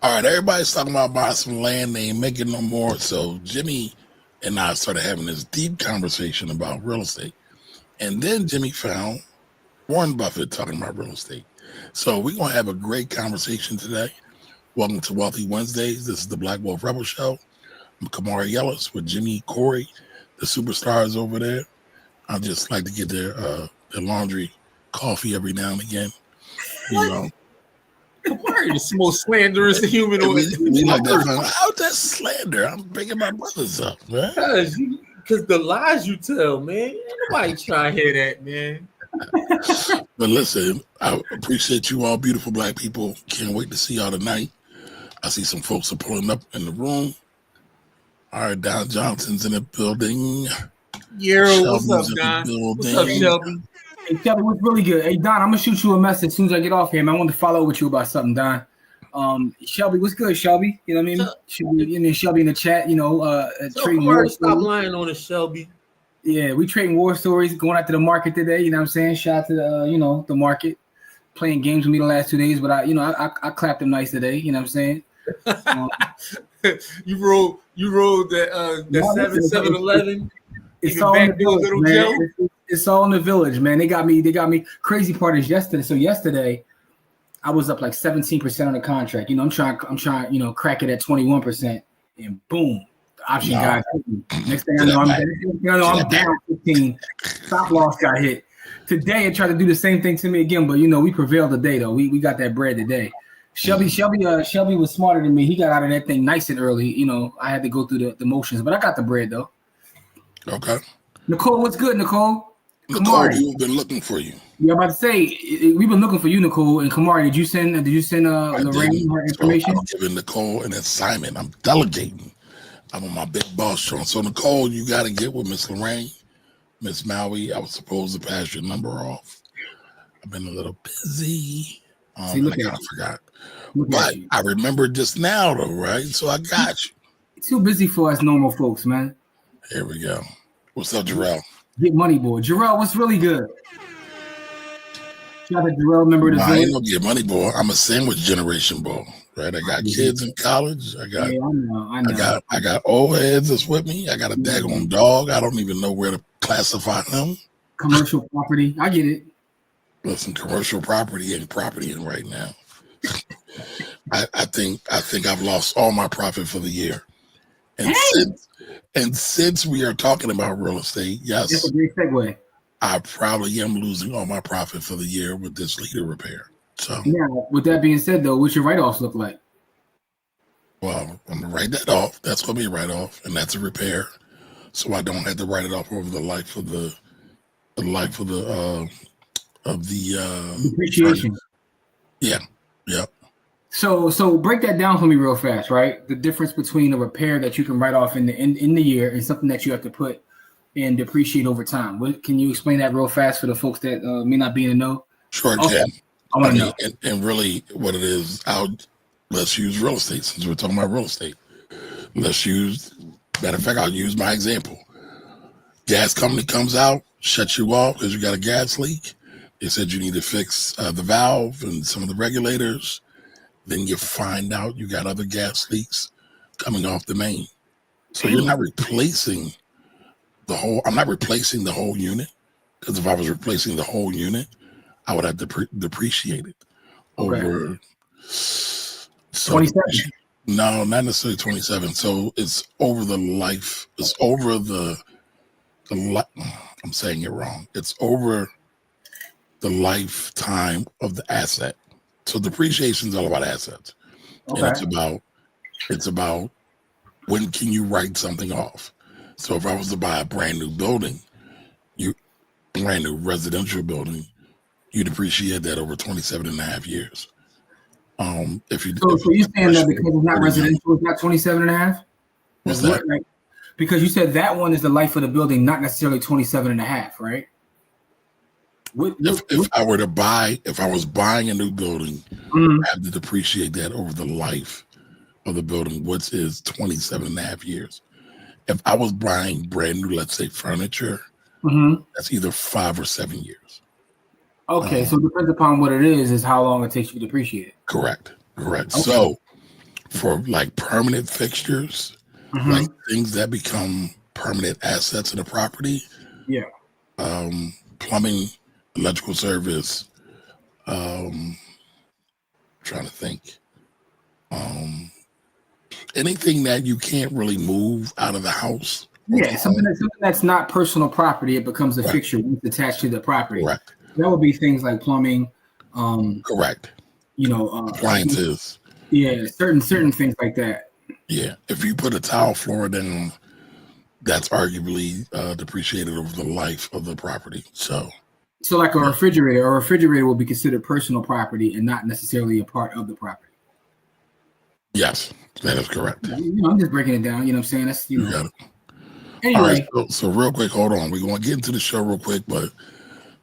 All right, everybody's talking about buying some land. They ain't making no more. So Jimmy and I started having this deep conversation about real estate. And then Jimmy found Warren Buffett talking about real estate. So we're going to have a great conversation today. Welcome to Wealthy Wednesdays. This is the Black Wolf Rebel Show. I'm Camari Ellis with Jimmy, Corey, the superstars over there. I just like to get their laundry coffee every now and again. You know. Camari, the most slanderous human on we like that. How's that slander? I'm bringing my brothers up, man. Because the lies you tell, man. Ain't nobody try to hear that, man. But listen, I appreciate you all, beautiful black people. Can't wait to see y'all tonight. I see some folks are pulling up in the room. All right, Don Johnson's in the building. What's up, Don? What's up, Shelby? Hey, Shelby, what's really good? Hey, Don, I'm going to shoot you a message as soon as I get off here, man. I want to follow with you about something, Don. Shelby, what's good, Shelby? You know what I mean? Shelby in the chat, trading war. Stop lying on us, Shelby. Yeah, we trading war stories, going out to the market today. You know what I'm saying? Shout out to the, the market, playing games with me the last 2 days. But I clapped them nice today. You know what I'm saying? You rode that 7-11. It's all in the village, man. It's all in the village, man. They got me. Crazy part is yesterday. So yesterday, I was up like 17% on the contract. I'm trying, crack it at 21%, and boom, the option guy. Next thing I know, I'm down 15. Stop loss got hit. Today, it tried to do the same thing to me again, but we prevailed today though. We got that bread today. Shelby was smarter than me. He got out of that thing nice and early. I had to go through the motions, but I got the bread though. Okay. Nicole, what's good, Nicole? Nicole, we've been looking for you. Yeah, I'm about to say we've been looking for you, Nicole. And Kamari, did you send Lorraine her information? I'm giving Nicole an assignment. I'm delegating. I'm on my big boss show. So Nicole, you got to get with Miss Lorraine, Miss Maui. I was supposed to pass your number off. I've been a little busy. I kind of forgot. But I remember just now, though, right? So I got you. Too busy for us normal folks, man. Here we go. What's up, Jarrell? Get money, boy. Jarrell, what's really good? Shout out to Jarrell, member of the I ain't gonna get money, boy. I'm a sandwich generation, boy. Right? I got kids in college. I know. I got old heads that's with me. I got a daggone dog. I don't even know where to classify him. Commercial property. I get it. Listen, commercial property ain't property in right now. I think I've lost all my profit for the year. And since we are talking about real estate, yes, that's a great segue. I probably am losing all my profit for the year with this leader repair. So now, with that being said, though, what's your write-offs look like? Well, I'm gonna write that off. That's gonna be a write-off, and that's a repair, so I don't have to write it off over the life of the depreciation. Yeah. So break that down for me real fast, right? The difference between a repair that you can write off in the year and something that you have to put and depreciate over time. Can you explain that real fast for the folks that may not be in the know? Sure, okay. Can. I want to know. And really, what it is, let's use real estate since we're talking about real estate. Matter of fact, I'll use my example. Gas company comes out, shuts you off because you got a gas leak. They said you need to fix the valve and some of the regulators. Then you find out you got other gas leaks coming off the main. So you're not replacing I'm not replacing the whole unit, because if I was replacing the whole unit, I would have to depreciate it over 27. No, not necessarily 27. So it's over the life. It's over I'm saying it wrong. It's over the lifetime of the asset. So depreciation is all about assets. Okay. And it's about when can you write something off. So if I was to buy a brand new building, brand new residential building, you depreciate that over 27 and a half years. So you're saying that because it's not residential, it's not 27 and a half? What's that? Right? Because you said that one is the life of the building, not necessarily 27 and a half, right? If I was buying a new building, I have to depreciate that over the life of the building, which is 27 and a half years. If I was buying brand new, let's say furniture, that's either 5 or 7 years. Okay, so it depends upon what it is how long it takes you to depreciate it. Correct. Okay. So for like permanent fixtures, like things that become permanent assets in the property. Yeah. Plumbing, electrical service. Trying to think. Anything that you can't really move out of the house. Yeah, something that's not personal property, it becomes a Right. fixture once attached to the property. Correct. That would be things like plumbing, Correct. Appliances. Yeah, certain things like that. Yeah. If you put a tile floor down, that's arguably depreciated over the life of the property. So like a refrigerator will be considered personal property and not necessarily a part of the property. yes, that is correct. I'm just breaking it down. You know what I'm saying? That's You got it. Anyway. All right, so real quick, hold on. We're going to get into the show real quick, but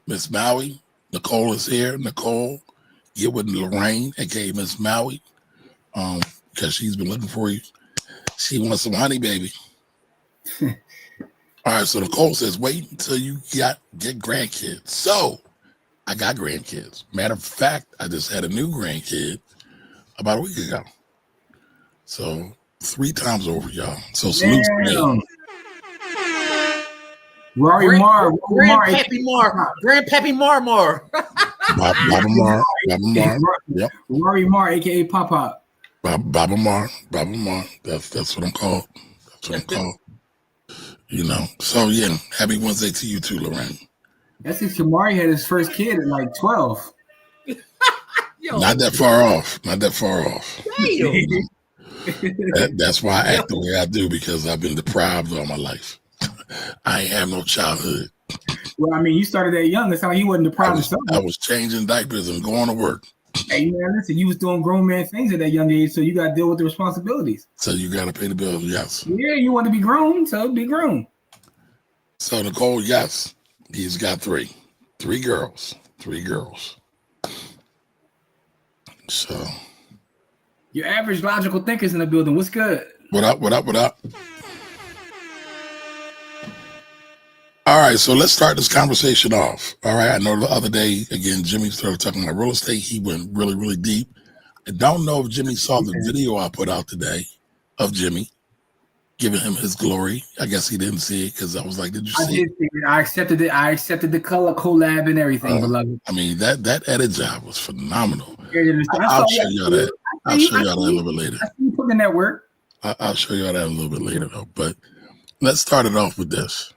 Miss Maui, Nicole is here. Nicole, get with Lorraine, aka Miss Maui, because she's been looking for you. She wants some honey, baby. All right, so Nicole says, wait until you get grandkids. So I got grandkids. Matter of fact, I just had a new grandkid about a week ago. So 3 times over, y'all. So salute to me. Rory Marr. Grandpappy Mar. Baba Mar. Yep. Rory Marr, aka Pop Pop. Baba Mar. That's what I'm called. That's what I'm called. You know. So yeah, happy Wednesday to you too, Lorraine. That's if Camari had his first kid at like 12. Yo, Not that far off. damn. That's why I act the way I do, because I've been deprived all my life. I ain't have no childhood. Well, I mean, you started that young. That's how he wasn't deprived of something. I was changing diapers and going to work. Hey, man, listen, you was doing grown man things at that young age, so you got to deal with the responsibilities. So you got to pay the bills, yes. Yeah, you want to be grown, so be grown. So Nicole, yes, he's got 3 girls. So Your average logical thinkers in the building. What's good? What up? All right, so let's start this conversation off. All right, I know the other day, again, Jimmy started talking about real estate. He went really, really deep. I don't know if Jimmy saw the video I put out today of Jimmy giving him his glory. I guess he didn't see it because I was like, did you see it? I accepted it. I accepted the color collab and everything, beloved. I mean, that edit job was phenomenal. I'll show y'all that. I'll show y'all that a little bit later. You put in that work. I'll show y'all that a little bit later, though. But let's start it off with this.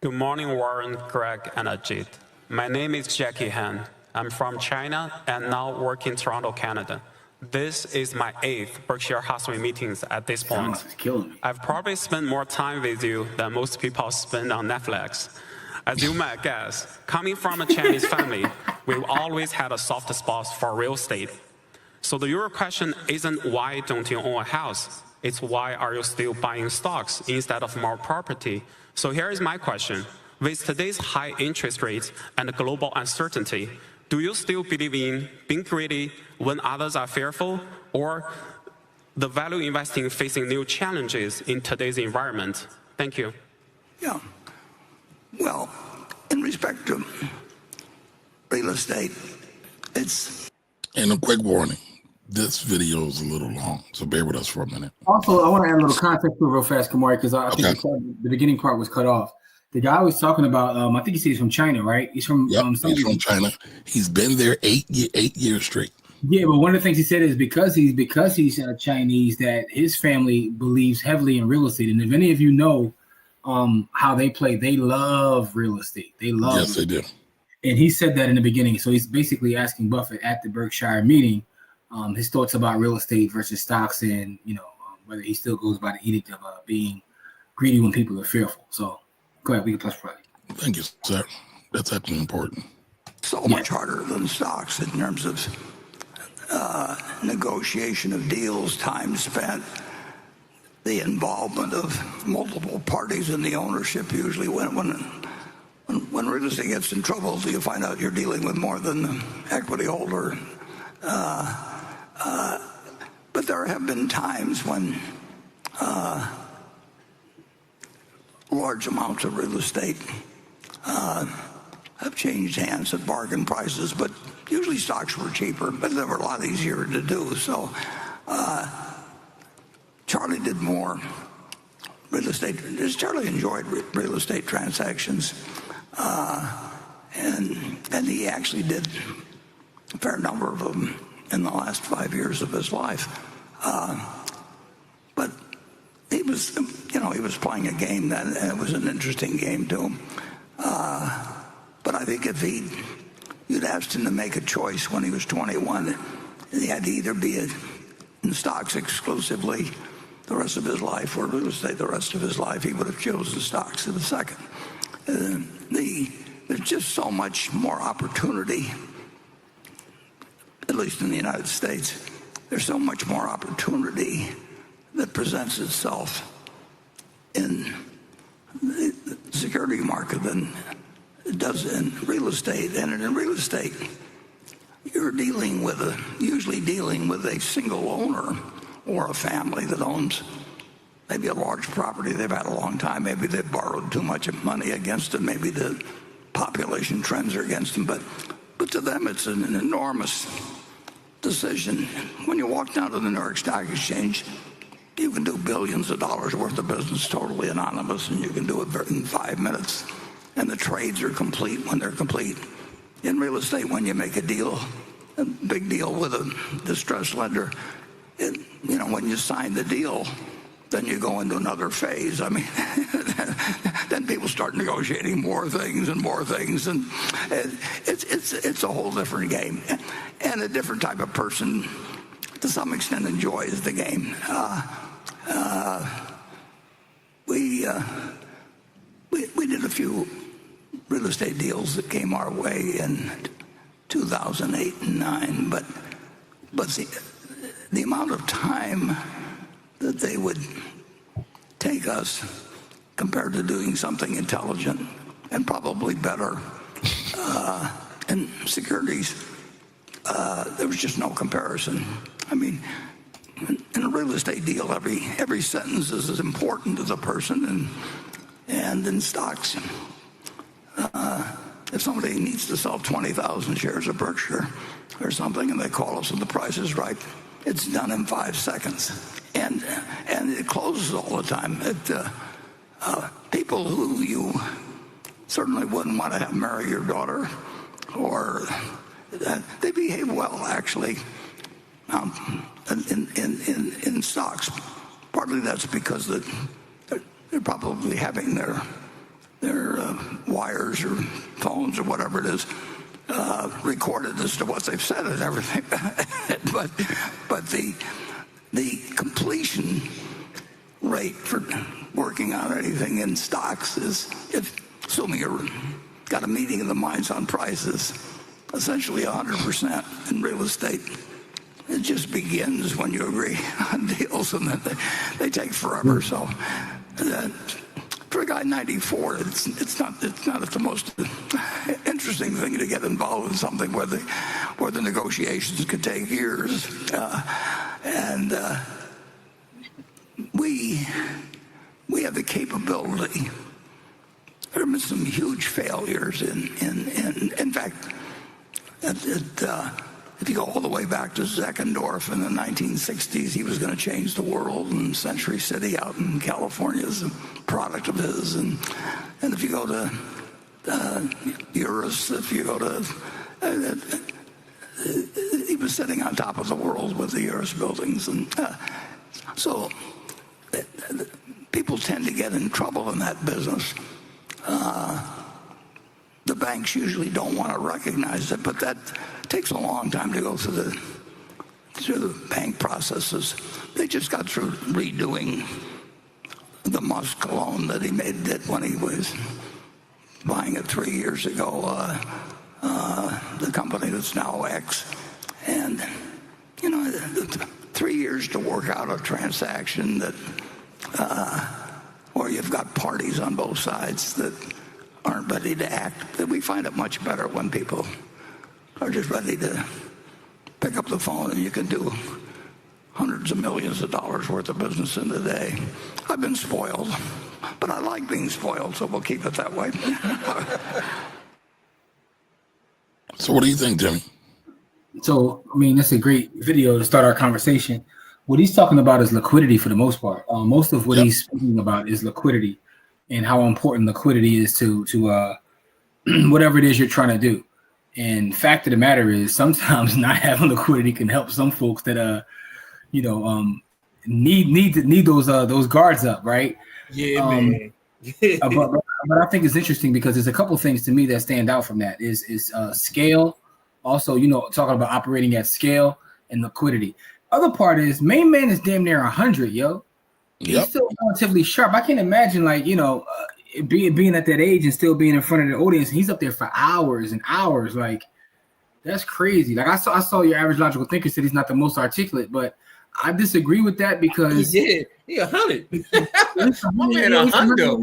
Good morning, Warren, Greg, and Ajit. My name is Jackie Han. I'm from China and now work in Toronto, Canada. This is my 8th Berkshire Hathaway meetings at this point. I've probably spent more time with you than most people spend on Netflix. As you might guess, coming from a Chinese family, we've always had a soft spot for real estate. So the real question isn't why don't you own a house? It's why are you still buying stocks instead of more property? So here is my question. With today's high interest rates and global uncertainty, do you still believe in being greedy when others are fearful, or the value investing facing new challenges in today's environment? Thank you. Yeah. Well, in respect to real estate, it's... And a quick warning. This video is a little long, so bear with us for a minute. Also, I want to add a little context to it real fast, Kamari, because I think the beginning part was cut off. The guy was talking about, I think he said he's from China, right? He's from he's from China. He's been there 8 years straight. Yeah, but one of the things he said is because he's Chinese, that his family believes heavily in real estate. And if any of you know how they play, they love real estate. They love Yes, they do. And he said that in the beginning. So he's basically asking Buffett at the Berkshire meeting his thoughts about real estate versus stocks, and whether he still goes by the edict of being greedy when people are fearful. So go ahead, we can plus play. Thank you, sir. That's actually important. So much harder than stocks in terms of negotiation of deals, time spent, the involvement of multiple parties in the ownership. Usually when real estate gets in trouble, you find out you're dealing with more than the equity holder. But there have been times when large amounts of real estate have changed hands at bargain prices, but usually stocks were cheaper, but they were a lot easier to do. So Charlie did more real estate. Charlie enjoyed real estate transactions, and he actually did a fair number of them in the last 5 years of his life. But he was, he was playing a game that, and it was an interesting game to him. But I think if you'd asked him to make a choice when he was 21, he had to either be in stocks exclusively the rest of his life or real estate the rest of his life, he would have chosen stocks in a second. There's just so much more opportunity, at least in the United States. There's so much more opportunity that presents itself in the security market than it does in real estate. And in real estate, you're usually dealing with a single owner or a family that owns maybe a large property they've had a long time. Maybe they've borrowed too much money against it. Maybe the population trends are against them. But to them, it's an enormous decision. When you walk down to the New York Stock Exchange, you can do billions of dollars worth of business totally anonymous, and you can do it in 5 minutes. And the trades are complete when they're complete. In real estate, when you make a big deal with a distressed lender, when you sign the deal, then you go into another phase. I mean, then people start negotiating more things, and it's a whole different game, and a different type of person, to some extent, enjoys the game. We did a few real estate deals that came our way in 2008 and 9, but the amount of time that they would take us compared to doing something intelligent and probably better in securities, there was just no comparison. I mean, in a real estate deal, every sentence is as important to the person, and in stocks, if somebody needs to sell 20,000 shares of Berkshire or something, and they call us and the price is right, it's done in 5 seconds, and it closes all the time. People who you certainly wouldn't want to have marry your daughter, or they behave well, actually, in stocks. Partly that's because they're probably having their wires or phones or whatever it is recorded as to what they've said and everything. but the completion rate for working on anything in stocks is, assuming you've got a meeting of the minds on prices, essentially 100%. In real estate, it just begins when you agree on deals, and then they take forever. So for a guy 94, it's not the most interesting thing to get involved in something where the negotiations could take years. We have the capability. There have been some huge failures in fact, if you go all the way back to Zeckendorf in the 1960s, he was going to change the world, and Century City out in California is a product of his. And if you go to Urus, if you go to... he was sitting on top of the world with the Urus buildings. And so people tend to get in trouble in that business. The banks usually don't want to recognize it, but that takes a long time to go through the bank processes. They just got through redoing the Musk loan that he did when he was buying it 3 years ago, the company that's now X. And, 3 years to work out a transaction that, or you've got parties on both sides that aren't ready to act. We find it much better when people are just ready to pick up the phone, and you can do hundreds of millions of dollars worth of business in a day. I've been spoiled, but I like being spoiled, so we'll keep it that way. So what do you think, Jimmy? So, I mean, that's a great video to start our conversation. what he's talking about is liquidity for the most part. Most of what he's speaking about is liquidity and how important liquidity is to whatever it is you're trying to do. And fact of the matter is, sometimes not having liquidity can help some folks that need those guards up, right? Yeah, man. but I think it's interesting because there's a couple of things to me that stand out from that is scale. Also, talking about operating at scale and liquidity. Other part is main man is damn near 100, yo. He's still relatively sharp. I can't imagine being at that age and still being in front of the audience. He's up there for hours and hours. Like, that's crazy. Like I saw your average logical thinker said he's not the most articulate, but I disagree with that because he 100. My man, a hundo.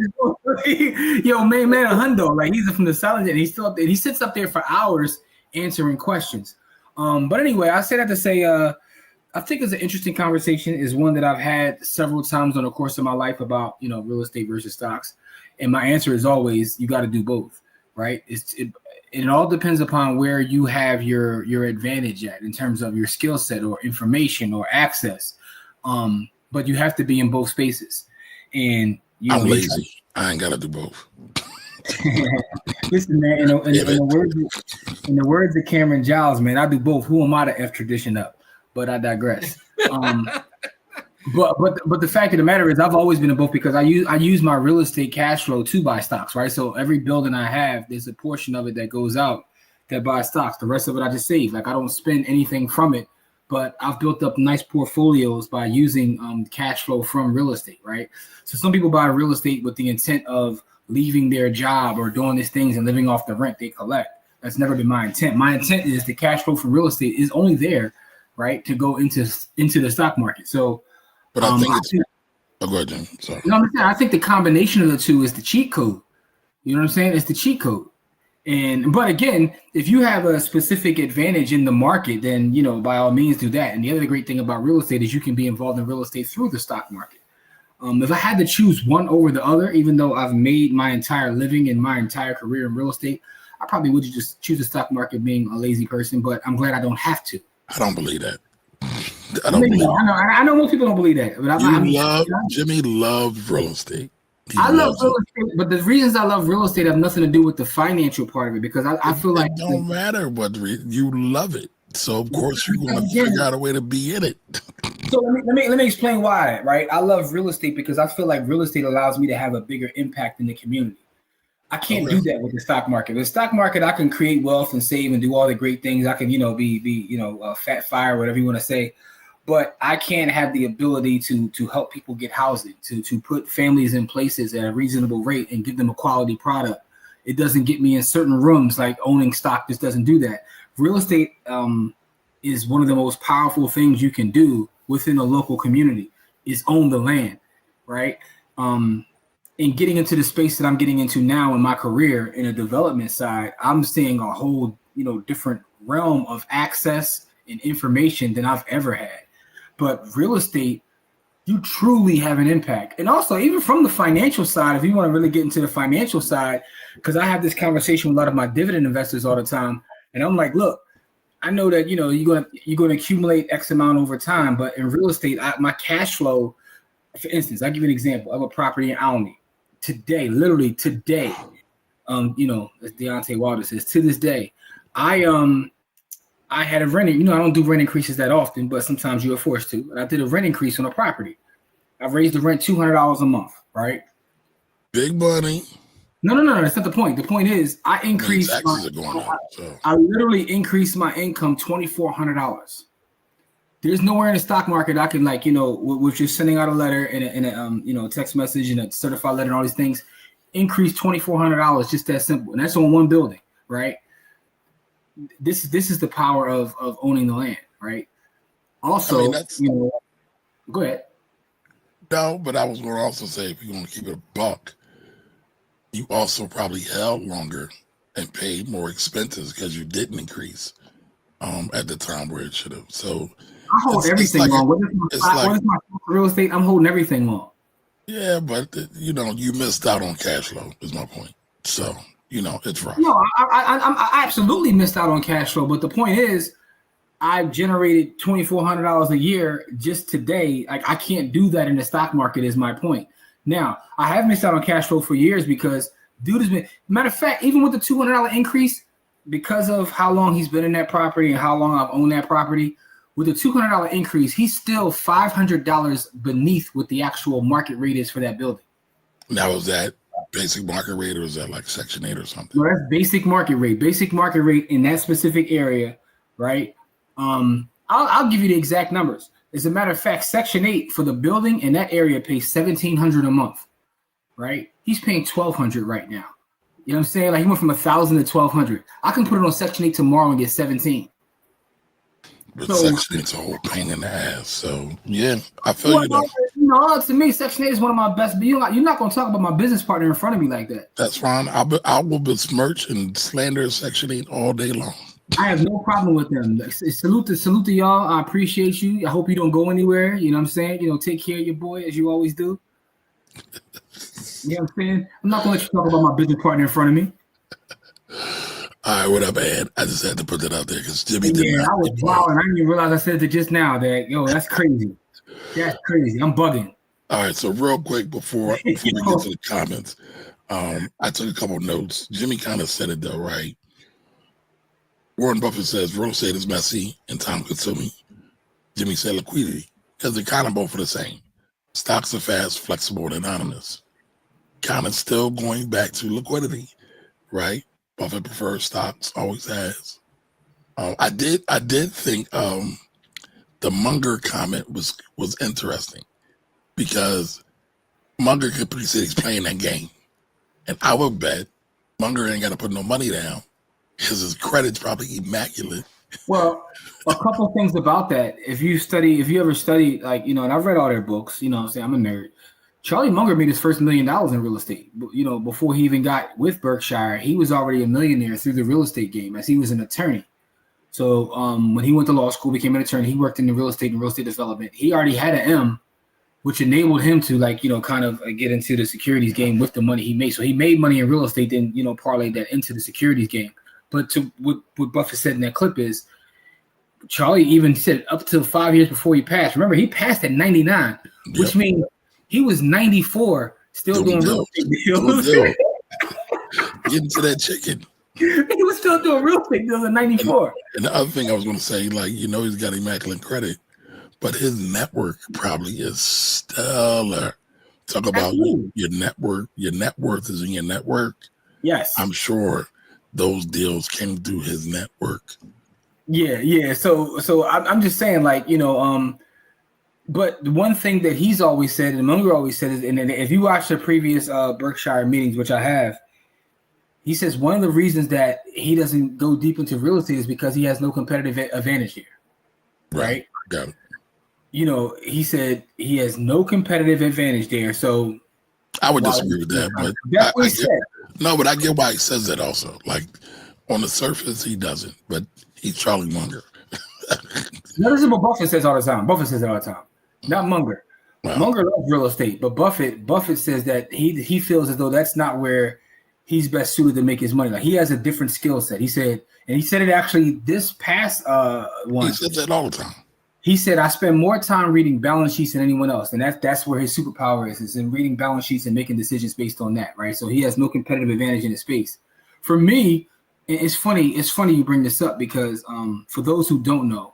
Yo, main man, a hundo. Like, he's from the silent and he's still up there. He sits up there for hours answering questions. But anyway, I say that to say, I think it's an interesting conversation. Is one that I've had several times on the course of my life about real estate versus stocks. And my answer is always, you got to do both, right? It all depends upon where you have your advantage at in terms of your skill set or information or access. But you have to be in both spaces. And I'm lazy. I ain't got to do both. Listen, man, in the words of Cameron Giles, man, I do both. Who am I to F tradition up? But I digress. But the fact of the matter is, I've always been in both because I use my real estate cash flow to buy stocks, right? So every building I have, there's a portion of it that goes out that buys stocks. The rest of it I just save. Like, I don't spend anything from it, but I've built up nice portfolios by using cash flow from real estate, right? So some people buy real estate with the intent of leaving their job or doing these things and living off the rent they collect. That's never been my intent. My intent is the cash flow from real estate is only there, right, to go into the stock market. So. But I think it's. Go ahead, Jim. Sorry. No, I think the combination of the two is the cheat code. You know what I'm saying? It's the cheat code. But again, if you have a specific advantage in the market, then by all means do that. And the other great thing about real estate is you can be involved in real estate through the stock market. If I had to choose one over the other, even though I've made my entire living and my entire career in real estate, I probably would just choose the stock market, being a lazy person. But I'm glad I don't have to. I don't believe that. I know most people don't believe that. But Jimmy loves real estate. I love real estate, but the reasons I love real estate have nothing to do with the financial part of it, because I feel like it don't matter what you love it. So of course you're going to figure out a way to be in it. So let me explain why. Right, I love real estate because I feel like real estate allows me to have a bigger impact in the community. I can't do that with the stock market. With the stock market, I can create wealth and save and do all the great things. I can, be fat fire, whatever you want to say. But I can't have the ability to help people get housing, to put families in places at a reasonable rate and give them a quality product. It doesn't get me in certain rooms. Like, owning stock just doesn't do that. Real estate is one of the most powerful things you can do within a local community, is own the land, right? And getting into the space that I'm getting into now in my career in a development side, I'm seeing a whole, different realm of access and information than I've ever had. But real estate, you truly have an impact. And also, even from the financial side, if you want to really get into the financial side, because I have this conversation with a lot of my dividend investors all the time. And I'm like, look, I know that, you're going to accumulate X amount over time. But in real estate, my cash flow, for instance, I'll give you an example. I have a property in Alney. Today, literally today, as Deontay Wilder says, to this day, I had a rent. I don't do rent increases that often, but sometimes you are forced to. And I did a rent increase on a property. I raised the rent $200 a month, right? Big money. No. That's not the point. The point is, I increased. I literally increased my income $2,400. There's nowhere in the stock market I can, with just sending out a letter and a text message and a certified letter and all these things, increase $2,400, just that simple. And that's on one building, right? This is the power of owning the land, right? Also, go ahead. No, but I was going to also say, if you're going to keep it a buck, you also probably held longer and paid more expenses because you didn't increase at the time where it should have. So I hold everything long. What is my real estate? I'm holding everything long. Yeah, but you missed out on cash flow is my point. So it's rough. No, I absolutely missed out on cash flow. But the point is, I've generated $2,400 a year just today. Like I can't do that in the stock market is my point. Now, I have missed out on cash flow for years because dude has been, matter of fact, even with the $200 increase, because of how long he's been in that property and how long I've owned that property, with a $200 increase, he's still $500 beneath what the actual market rate is for that building. Now, is that basic market rate or is that like Section 8 or something? No, that's basic market rate. Basic market rate in that specific area, right? I'll give you the exact numbers. As a matter of fact, Section 8 for the building in that area pays $1,700 a month, right? He's paying $1,200 right now. You know what I'm saying? Like he went from $1,000 to $1,200. I can put it on Section 8 tomorrow and get 17. But Section 8's a whole pain in the ass. So yeah, I feel you though. No, to me, Section 8 is one of my best. You're not going to talk about my business partner in front of me like that. That's fine. I will besmirch and slander Section 8 all day long. I have no problem with them. Salute to y'all. I appreciate you. I hope you don't go anywhere. You know what I'm saying? You know, take care of your boy as you always do. You know what I'm saying? I'm not going to let you talk about my business partner in front of me. All right, what up, Ed? I just had to put that out there because Jimmy did I was wild, and I didn't even realize I said it just now. That that's crazy. That's crazy. I'm bugging. All right, so real quick before we get to the comments, I took a couple notes. Jimmy kind of said it though, right? Warren Buffett says real estate is messy and time-consuming. Jimmy said liquidity because they're kind of both are the same. Stocks are fast, flexible, and anonymous. Kind of still going back to liquidity, right? Buffett prefers stocks, always has. I did think the Munger comment was interesting because Munger could pretty say he's playing that game, and I would bet Munger ain't got to put no money down because his credit's probably immaculate. Well, a couple things about that. If you ever study, like, you know, and I've read all their books, you know what I'm saying? I'm a nerd. Charlie Munger made his first $1 million in real estate. You know, before he even got with Berkshire, he was already a millionaire through the real estate game as he was an attorney. So when he went to law school, became an attorney, he worked in the real estate and real estate development. He already had an M, which enabled him to, like, you know, kind of get into the securities game with the money he made. So he made money in real estate, then, you know, parlayed that into the securities game. But to what Buffett said in that clip is, Charlie even said up to 5 years before he passed. Remember, he passed at 99, which means he was 94, still doing real estate deals. Getting to that chicken. He was still doing real estate deals at 94. And the other thing I was going to say, like, you know, he's got immaculate credit, but his network probably is stellar. Talk about your network. Your net worth is in your network. Yes. I'm sure those deals came through his network. Yeah. So I'm just saying, like, you know, but the one thing that he's always said, and Munger always said, is, and if you watch the previous Berkshire meetings, which I have, he says one of the reasons that he doesn't go deep into real estate is because he has no competitive advantage here. Right? Got it. You know, he said he has no competitive advantage there. So I would disagree with that, but that's what he said. No, but I get why he says that also. Like, on the surface, he doesn't, but he's Charlie Munger. No, this is what Buffett says all the time. Buffett says it all the time. Not Munger. Wow. Munger loves real estate, but Buffett says that he feels as though that's not where he's best suited to make his money. Like, he has a different skill set. He said it actually this past one. He says that all the time. He said, I spend more time reading balance sheets than anyone else. And that's where his superpower is in reading balance sheets and making decisions based on that, right? So he has no competitive advantage in his space. For me, it's funny you bring this up because for those who don't know,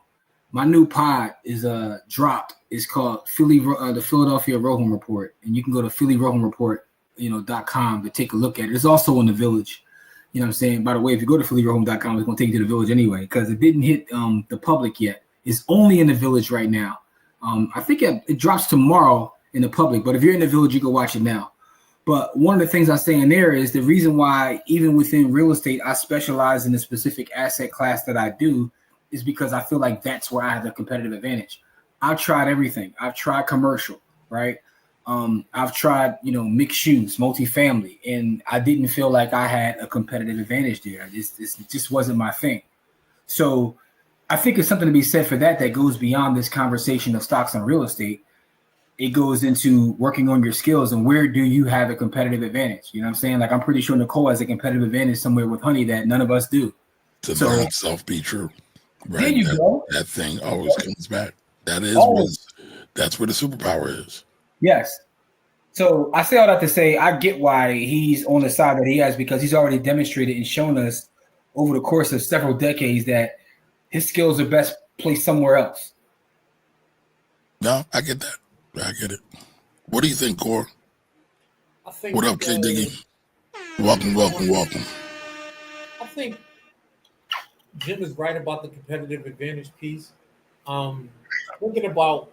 my new pod is dropped. It's called the Philadelphia Roham Report. And you can go to phillyrohamreport.com to take a look at it. It's also in the Village. You know what I'm saying? By the way, if you go to phillyroham.com, it's going to take you to the Village anyway because it didn't hit the public yet. It's only in the Village right now. I think it drops tomorrow in the public, but if you're in the Village, you can watch it now. But one of the things I say in there is the reason why even within real estate, I specialize in the specific asset class that I do is because I feel like that's where I have a competitive advantage. I've tried everything. I've tried commercial, right? I've tried, you know, mixed use, multifamily, and I didn't feel like I had a competitive advantage there. It just wasn't my thing. So I think it's something to be said for that goes beyond this conversation of stocks and real estate. It goes into working on your skills and where do you have a competitive advantage? You know what I'm saying? Like, I'm pretty sure Nicole has a competitive advantage somewhere with Honey that none of us do. To know itself be true. Right. There you go. That thing always comes back. That is that's where the superpower is. Yes. So I say all that to say I get why he's on the side that he has, because he's already demonstrated and shown us over the course of several decades that his skills are best placed somewhere else. No, I get that. I get it. What do you think, Core? I think, What up, K Diggy? Welcome. I think Jim is right about the competitive advantage piece. Thinking about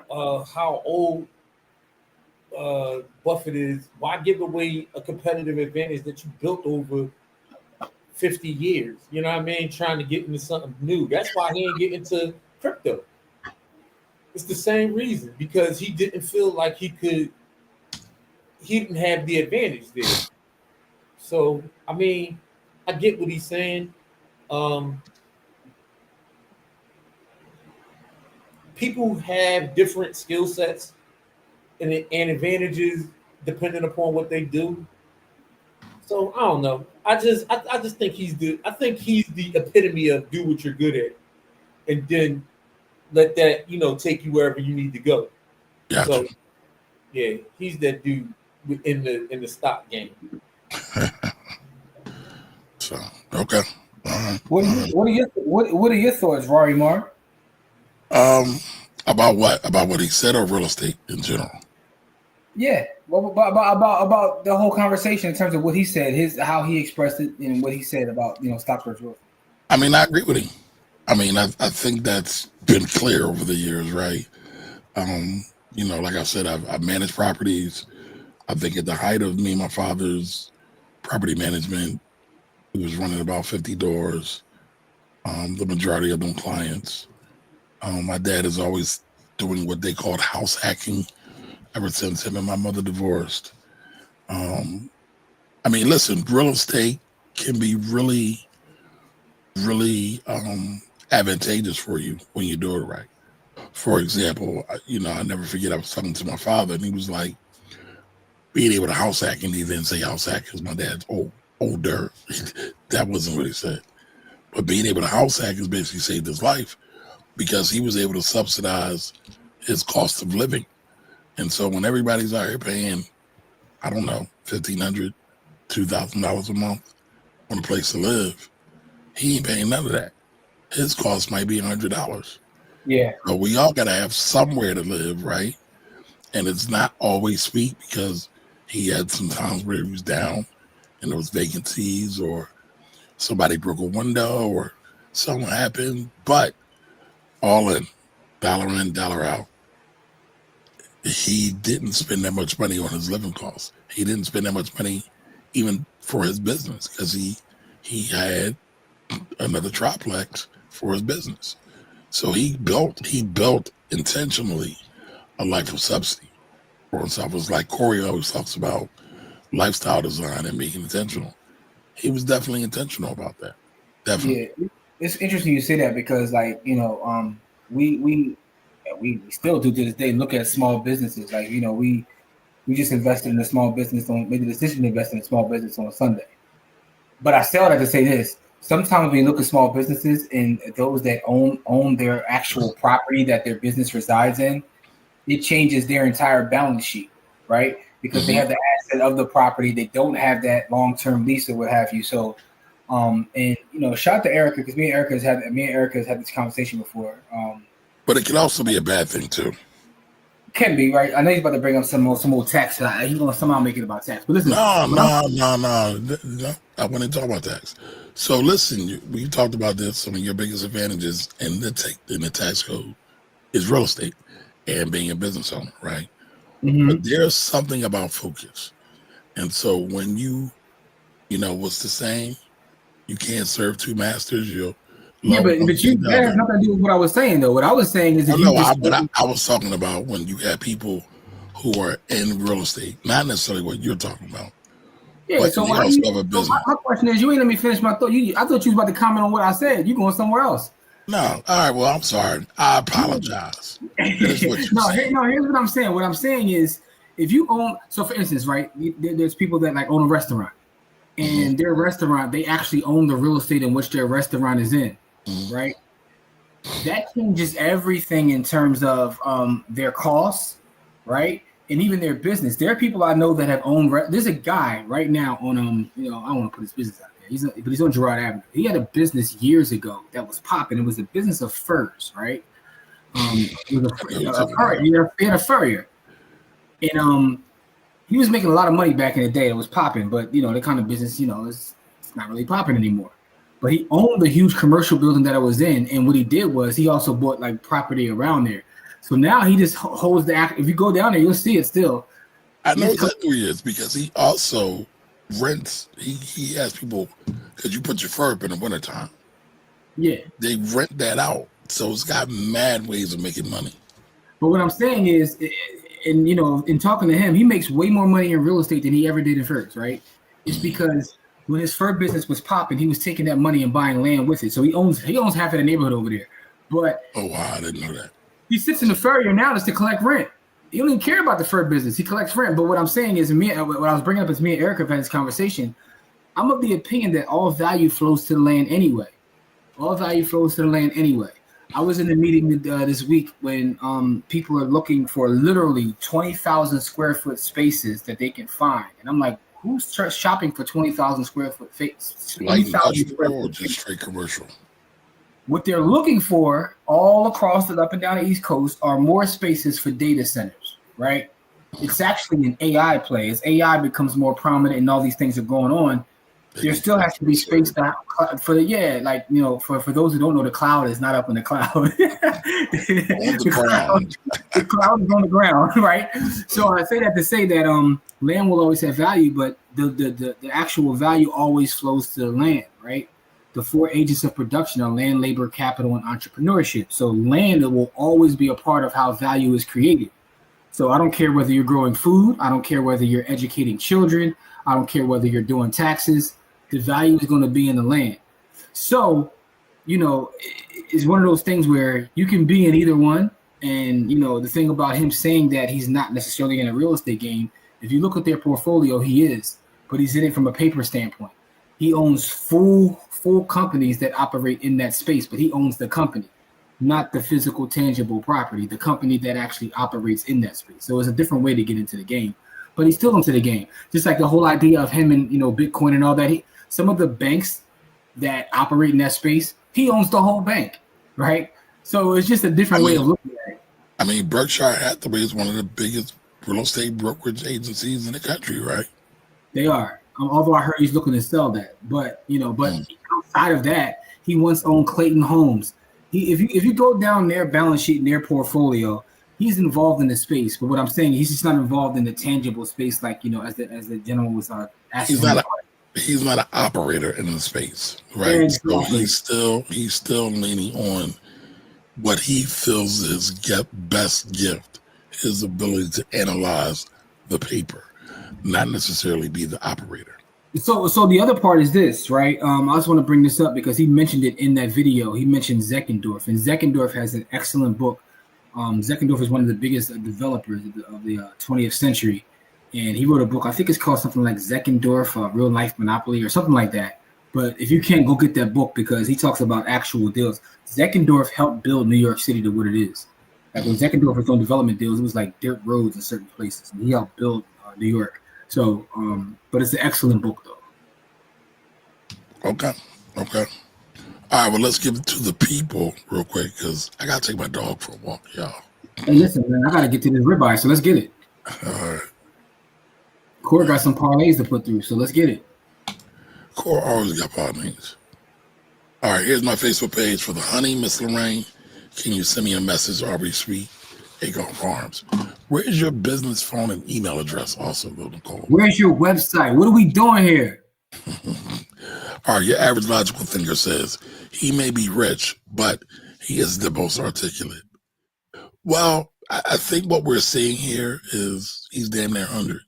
how old Buffett is, why give away a competitive advantage that you built over 50 years? You know what I mean? Trying to get into something new. That's why he ain't getting into crypto. It's the same reason, because he didn't feel like he didn't have the advantage there. So, I mean, I get what he's saying. People have different skill sets and advantages depending upon what they do. So I don't know. I just think he's the epitome of do what you're good at, and then let that take you wherever you need to go. Gotcha. So yeah, he's that dude in the stock game. So okay. All right. What are your thoughts, Rory Marr? About what? About what he said, or real estate in general? Yeah, about the whole conversation in terms of what he said, how he expressed it, and what he said about stock versus real estate. I mean, I agree with him. I mean, I think that's been clear over the years, right? Like I said, I've managed properties. I think at the height of me and my father's property management, he was running about 50 doors. The majority of them clients. My dad is always doing what they called house hacking ever since him and my mother divorced. I mean, listen, real estate can be really, really advantageous for you when you do it right. For example, I never forget, I was talking to my father, and he was like, being able to house hack, and he didn't say house hack because my dad's older. That wasn't what he said. But being able to house hack has basically saved his life, because he was able to subsidize his cost of living. And so when everybody's out here paying, I don't know, $1,500, $2,000 a month on a place to live, he ain't paying none of that. His cost might be $100. Yeah. But we all got to have somewhere to live, right? And it's not always sweet, because he had some times where he was down and there was vacancies, or somebody broke a window, or something happened. But all in, dollar out. He didn't spend that much money on his living costs. He didn't spend that much money even for his business, because he had another triplex for his business. So he built intentionally a life of subsidy for himself. It was like Corey always talks about lifestyle design and being intentional. He was definitely intentional about that. Definitely. Yeah, it's interesting you say that, because we still do to this day look at small businesses. Like, we just invested in a small business, made the decision to invest in a small business on Sunday. But I say all that to say this: sometimes when you look at small businesses and those that own their actual property that their business resides in, it changes their entire balance sheet, right? Because they have the asset of the property. They don't have that long-term lease or what have you. So, shout out to Erica, because me and Erica has had this conversation before. But it can also be a bad thing too. Can be, right? I know he's about to bring up some more tax. He's going to somehow make it about tax. But listen. No. I want to talk about tax. So listen, we talked about this. Some of your biggest advantages in the tax code is real estate and being a business owner, right? Mm-hmm. But there's something about focus. And so when what's the saying? You can't serve two masters. But that has nothing to do with what I was saying, though. What I was saying is, I was talking about when you have people who are in real estate, not necessarily what you're talking about. Yeah. But So my question is, you ain't let me finish my thought. I thought you was about to comment on what I said. You going somewhere else? No. All right. Well, I'm sorry. I apologize. Here's what I'm saying. What I'm saying is, if you own, so for instance, right, there's people that own a restaurant, and their restaurant, they actually own the real estate in which their restaurant is in. right? That changes everything in terms of their costs, right? And even their business. There are people I know that have owned. There's a guy right now on I don't want to put his business out there. But he's on Girard Avenue. He had a business years ago that was popping. It was a business of furs, right? It was he had a furrier, and he was making a lot of money back in the day. It was popping, but the kind of business, it's not really popping anymore. But he owned the huge commercial building that I was in, and what he did was he also bought like property around there. So now he just holds the act. If you go down there, you'll see it still. I know exactly who he is because he also rents. He has people because you put your fur up in the wintertime. Yeah, they rent that out, so it's got mad ways of making money. But what I'm saying is, and in talking to him, he makes way more money in real estate than he ever did in furs. Right? It's because when his fur business was popping, he was taking that money and buying land with it. So he owns half of the neighborhood over there. But oh wow, I didn't know that. He sits in the furrier now just to collect rent. He don't even care about the fur business. He collects rent. But what I'm saying is, what I was bringing up is me and Erica have had this conversation. I'm of the opinion that all value flows to the land anyway. All value flows to the land anyway. I was in a meeting this week when people are looking for literally 20,000 square foot spaces that they can find. And I'm like, who's shopping for 20,000 square foot space? Like industrial or just straight commercial? What they're looking for all across up and down the East Coast are more spaces for data centers, right? It's actually an AI play. As AI becomes more prominent and all these things are going on, there still has to be space for those who don't know, the cloud is not up in the cloud. The cloud is on the ground, right? So I say that to say that land will always have value, but the actual value always flows to the land, right? The 4 agents of production are land, labor, capital, and entrepreneurship. So land will always be a part of how value is created. So I don't care whether you're growing food. I don't care whether you're educating children. I don't care whether you're doing taxes. The value is going to be in the land. So, it's one of those things where you can be in either one. And, the thing about him saying that he's not necessarily in a real estate game, if you look at their portfolio, he is. But he's in it from a paper standpoint. He owns full companies that operate in that space, but he owns the company, not the physical, tangible property, the company that actually operates in that space. So it's a different way to get into the game, but he's still into the game. Just like the whole idea of him and, Bitcoin and all that. Some of the banks that operate in that space, he owns the whole bank, right? So it's just a different way of looking at it. I mean, Berkshire Hathaway is one of the biggest real estate brokerage agencies in the country, right? They are. Although I heard he's looking to sell that, but outside of that, he once owned Clayton Homes. If you go down their balance sheet and their portfolio, he's involved in the space. But what I'm saying, he's just not involved in the tangible space, like as the gentleman was asking. He's not an operator in the space, right? Exactly. So he's still leaning on what he feels is his best gift, his ability to analyze the paper, not necessarily be the operator. So the other part is this, right? I just want to bring this up because he mentioned it in that video. He mentioned Zeckendorf, and Zeckendorf has an excellent book. Zeckendorf is one of the biggest developers of the 20th century, and he wrote a book. I think it's called something like Zeckendorf, Real Life Monopoly, or something like that. But if you can't, go get that book because he talks about actual deals. Zeckendorf helped build New York City to what it is. Like when Zeckendorf was doing development deals, it was like dirt roads in certain places, and he helped build New York. So, but it's an excellent book, though. Okay. All right, well, let's give it to the people real quick because I got to take my dog for a walk, y'all. Hey, listen, man, I got to get to this ribeye, so let's get it. All right. Core got some parlays to put through, so let's get it. Core always got parlays. All right, here's my Facebook page for the honey, Miss Lorraine. Can you send me a message, Aubrey Sweet, Acorn Farms? Where's your business phone and email address also, though, Nicole? Where's your website? What are we doing here? All right, your average logical thinker says he may be rich, but he is the most articulate. Well, I think what we're seeing here is he's damn near 100.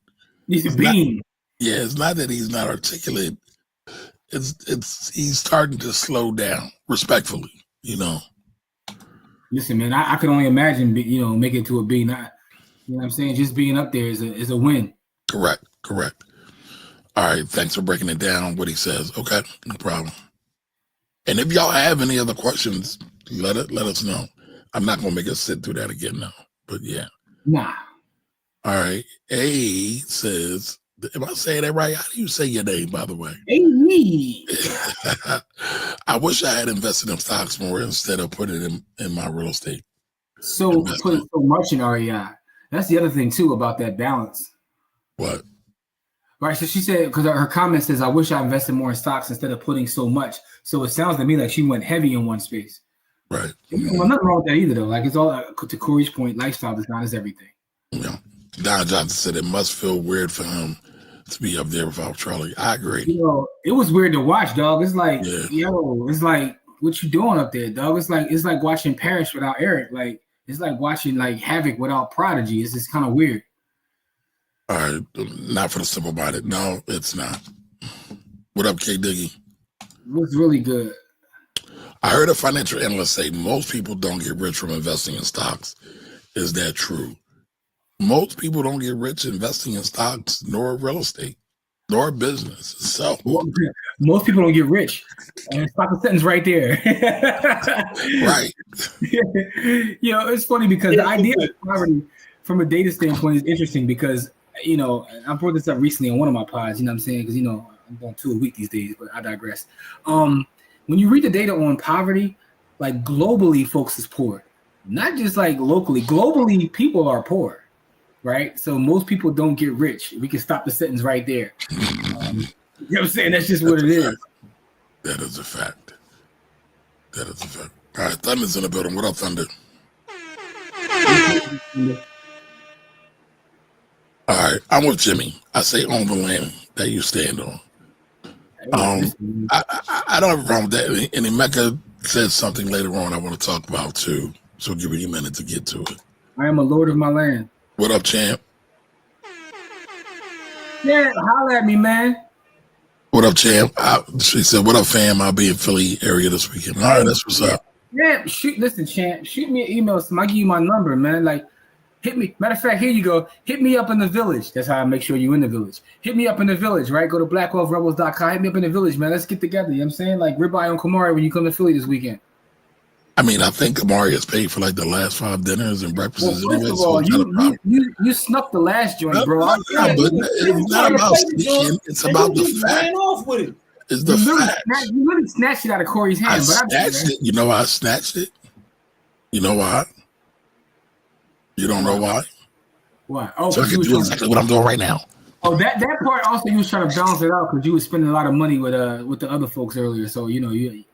He's a bean. It's not that he's not articulate. It's he's starting to slow down, respectfully, Listen, man, I can only imagine, make it to a B. Not, what I'm saying? Just being up there is a win. Correct. All right, thanks for breaking it down, what he says. Okay, no problem. And if y'all have any other questions, let us know. I'm not gonna make us sit through that again now. But yeah. Nah. All right. A says, am I saying that right? How do you say your name, by the way? Hey. I wish I had invested in stocks more instead of putting it in my real estate. So put so much in REI. That's the other thing too about that balance. What? Right. So she said, because her comment says, I wish I invested more in stocks instead of putting so much. So it sounds to me like she went heavy in one space. Right. Well, nothing wrong with that either, though. Like, it's all, to Corey's point, lifestyle design is everything. Yeah. Don Johnson said it must feel weird for him to be up there without Charlie. I agree. You know, it was weird to watch, dog. It's like, it's like, what you doing up there, dog? It's like watching Parrish without Eric. Like, it's like watching like Havoc without Prodigy. It's just kind of weird. All right, not for the simple-minded. No, it's not. What up, K Diggy? It was really good. I heard a financial analyst say most people don't get rich from investing in stocks. Is that true? Most people don't get rich investing in stocks, nor real estate, nor business. So most people don't get rich. And stop the sentence right there. Right. You know, it's funny because the idea of poverty from a data standpoint is interesting because, you know, I brought this up recently on one of my pods, you know what I'm saying? Because, you know, I'm doing 2 a week these days, but I digress. When you read the data on poverty, like globally, folks is poor. Not just like locally. Globally, people are poor, right? So most people don't get rich. We can stop the sentence right there. You know what I'm saying? That's just what it is. That is a fact. That is a fact. All right, Thunder's in the building. What up, Thunder? All right, I'm with Jimmy. I say own the land that you stand on. I don't have a problem with that. And Emeka said something later on I want to talk about too. So give me a minute to get to it. I am a lord of my land. What up, champ? Yeah, holler at me, man. What up, champ? She said, what up, fam? I'll be in Philly area this weekend. All right, that's what's up. Yeah, listen, champ. Shoot me an email. So I give you my number, man. Like, hit me. Matter of fact, here you go. Hit me up in the village. That's how I make sure you in the village. Hit me up in the village, right? Go to blackwealthrebels.com. Hit me up in the village, man. Let's get together. You know what I'm saying? Like ribeye on Camari when you come to Philly this weekend. I mean, I think Camari has paid for like the last 5 dinners and breakfasts. Well, first of all, you snuck the last joint, bro. But it's not about sneaking. It's about the fact. Ran off with it. It's the fact. You really snatched it out of Corey's hand. I snatched it. You know why I snatched it? You know why? You don't know why? Why? Oh, so I can do exactly what I'm doing right now. Oh, that part also you was trying to balance it out because you was spending a lot of money with the other folks earlier. So you know you.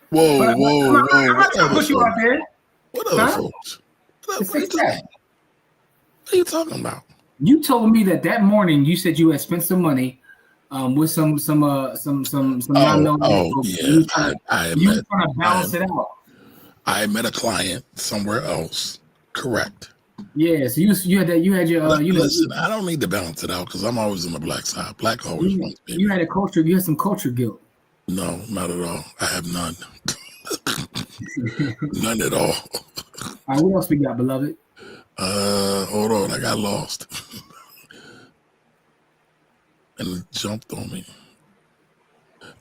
Whoa. I'm not trying to push you out there. What other folks? What are you talking about? You told me that morning you said you had spent some money with some unknown folks. Yeah. You were trying to balance it out. I met a client somewhere else. Correct. Yeah, so you had your listen, I don't need to balance it out because I'm always on the black side. Black always wins. You had some culture guilt. No, not at all. I have none. None at all. All right, what else we got, beloved? Hold on, I got lost. And it jumped on me.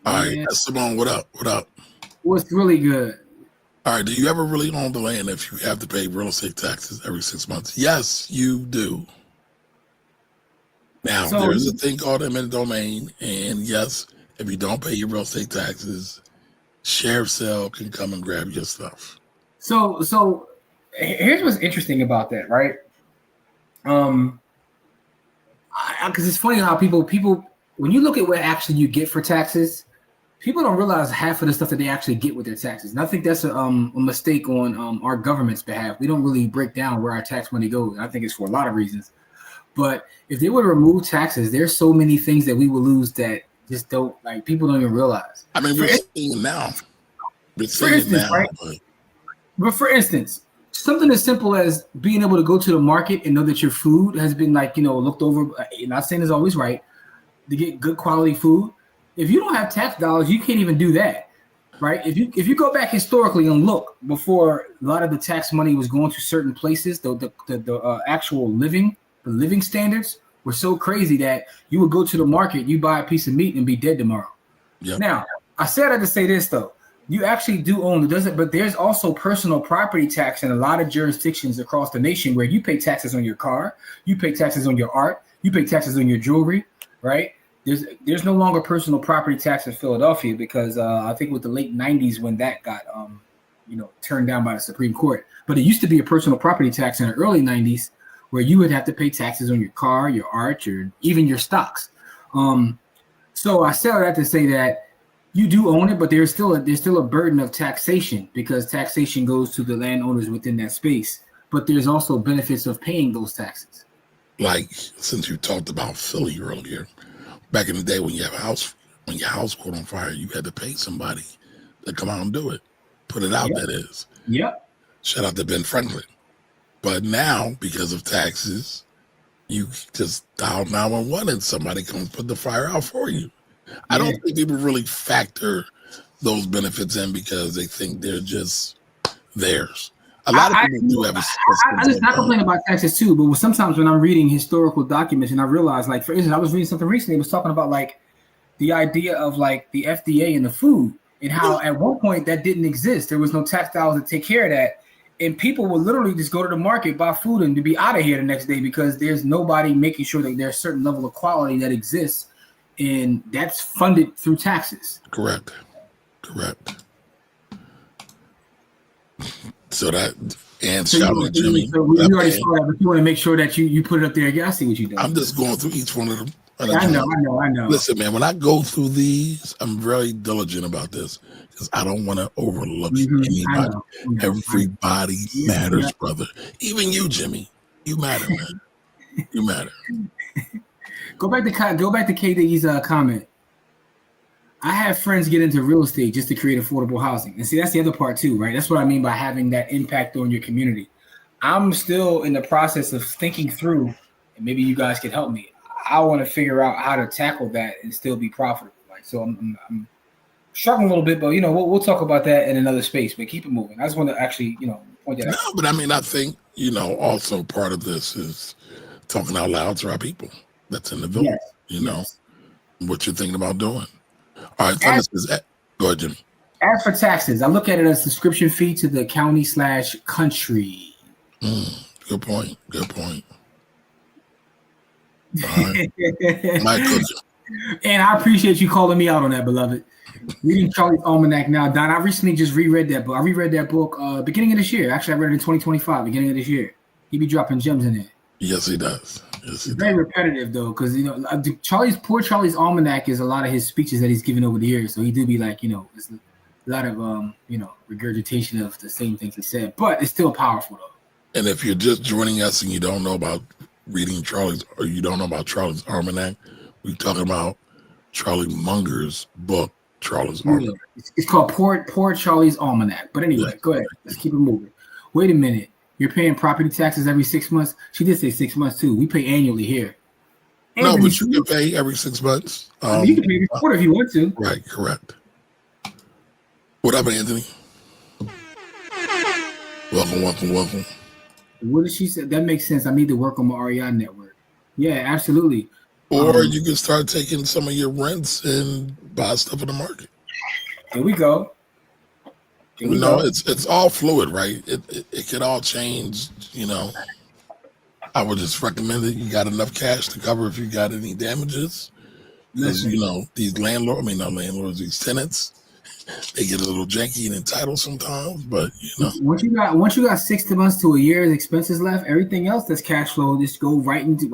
All right, Simone, what up? What up? What's really good? All right, do you ever really own the land if you have to pay real estate taxes every 6 months? Yes, you do. Now, there's a thing called eminent domain, and yes, if you don't pay your real estate taxes, sheriff sale can come and grab your stuff. So here's what's interesting about that, right? Because it's funny how people when you look at what actually you get for taxes, people don't realize half of the stuff that they actually get with their taxes. And I think that's a mistake on our government's behalf. We don't really break down where our tax money goes. I think it's for a lot of reasons. But if they were to remove taxes, there's so many things that we will lose that just don't, like, people don't even realize. I mean, we're seeing it now. But for instance, something as simple as being able to go to the market and know that your food has been, like, looked over. Not saying it's always right to get good quality food. If you don't have tax dollars, you can't even do that, right? If you go back historically and look before a lot of the tax money was going to certain places, the actual living standards were so crazy that you would go to the market, you buy a piece of meat and be dead tomorrow. Yep. Now, I said I had to say this though. You actually do own it, but there's also personal property tax in a lot of jurisdictions across the nation where you pay taxes on your car, you pay taxes on your art, you pay taxes on your jewelry, right? There's no longer personal property tax in Philadelphia because I think with the late 90s when that got turned down by the Supreme Court. But it used to be a personal property tax in the early 90s where you would have to pay taxes on your car, your art, even your stocks. So I say all that to say that you do own it, but there's still a burden of taxation because taxation goes to the landowners within that space. But there's also benefits of paying those taxes. Like, since you talked about Philly earlier, back in the day when your house caught on fire, you had to pay somebody to come out and do it. Put it out, that is. Yep. Shout out to Ben Franklin. But now, because of taxes, you just dial 911 and somebody comes put the fire out for you. I don't think people really factor those benefits in because they think they're just theirs. A lot of people do have I complain about taxes too, but sometimes when I'm reading historical documents and I realize, like, for instance, I was reading something recently, it was talking about like the idea of like the FDA and the food and how at one point that didn't exist. There was no tax dollars to take care of that. And people will literally just go to the market, buy food, and to be out of here the next day because there's nobody making sure that there's a certain level of quality that exists. And that's funded through taxes. Correct. So that, and shout out to Jimmy. So we already saw that, but you want to make sure that you put it up there. Yeah, I see what you do. I'm just going through each one of them. I know. Listen, man, when I go through these, I'm very diligent about this because I don't want to overlook anybody. Everybody matters, brother. Even you, Jimmy. You matter, man. You matter. Go back to KD's comment. I have friends get into real estate just to create affordable housing. And see, that's the other part too, right? That's what I mean by having that impact on your community. I'm still in the process of thinking through, and maybe you guys can help me. I want to figure out how to tackle that and still be profitable. Like, so I'm struggling a little bit, but we'll talk about that in another space. But keep it moving. I just want to actually, point that out. No, but I mean, I think also part of this is talking out loud to our people that's in the village. Yes. What you're thinking about doing. All right, go ahead, Jimmy. As for taxes, I look at it as a subscription fee to the county/country. Good point. Michael. And I appreciate you calling me out on that, beloved. Reading Charlie's Almanac now, Don. I recently just reread that book. I reread that book beginning of this year. Actually, I read it in 2025, beginning of this year. He be dropping gems in there. Yes, he does. It's very repetitive though, because Charlie's Almanac is a lot of his speeches that he's given over the years. So he do be like, it's a lot of regurgitation of the same things he said, but it's still powerful though. And if you're just joining us and you don't know about reading Charlie's, or you don't know about Charlie's Almanac, we're talking about Charlie Munger's book, Charlie's Almanac. It's called Poor Charlie's Almanac. But anyway, Go ahead. Let's keep it moving. Wait a minute. You're paying property taxes every 6 months? She did say 6 months too. We pay annually here. No, but you can pay every 6 months. You can pay every quarter if you want to. Right, correct. What up, Anthony? Welcome. What did she say? That makes sense. I need to work on my REI network. Yeah, absolutely. Or you can start taking some of your rents and buy stuff in the market. Here we go. It's all fluid, right? It could all change, I would just recommend that you got enough cash to cover if you got any damages. Because, these these tenants, they get a little janky and entitled sometimes, but once you got 6 months to a year's expenses left, everything else that's cash flow just go right into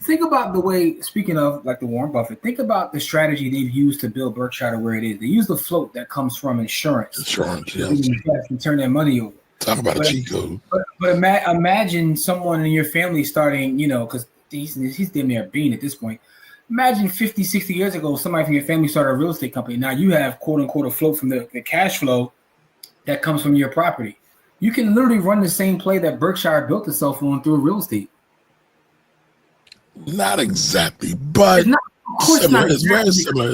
think about the way, speaking of like the Warren Buffett, think about the strategy they've used to build Berkshire to where it is. They use the float that comes from insurance. And turn their money over. Talk about a cheat code. But imagine someone in your family starting, because he's damn near a bean at this point. Imagine 50, 60 years ago, somebody from your family started a real estate company. Now you have, quote unquote, a float from the cash flow that comes from your property. You can literally run the same play that Berkshire built itself on through real estate. Not exactly, but it's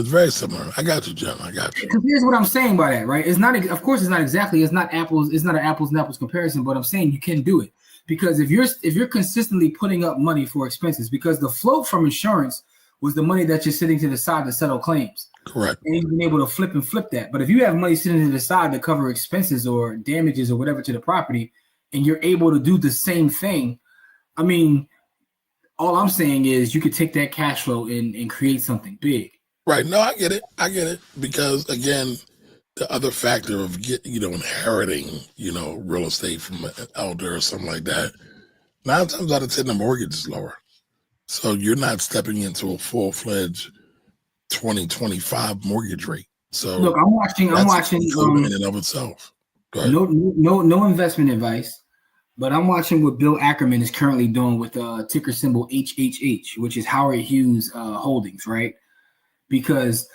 very similar. I got you, Jim. I got you. Because here's what I'm saying by that, right? It's not exactly. It's not apples. It's not an apples and apples comparison. But I'm saying you can do it because if you're consistently putting up money for expenses, because the float from insurance was the money that you're sitting to the side to settle claims. Correct. And he's been able to flip that. But if you have money sitting to the side to cover expenses or damages or whatever to the property, and you're able to do the same thing, I mean, all I'm saying is you could take that cash flow and create something big. Right. No, I get it. Because again, the other factor of inheriting, real estate from an elder or something like that, 9 times out of 10, the mortgage is lower. So you're not stepping into a full-fledged 2025 mortgage rate. So look, I'm watching in and of itself. No investment advice, but I'm watching what Bill Ackerman is currently doing with ticker symbol HHH, which is Howard Hughes Holdings, right? Because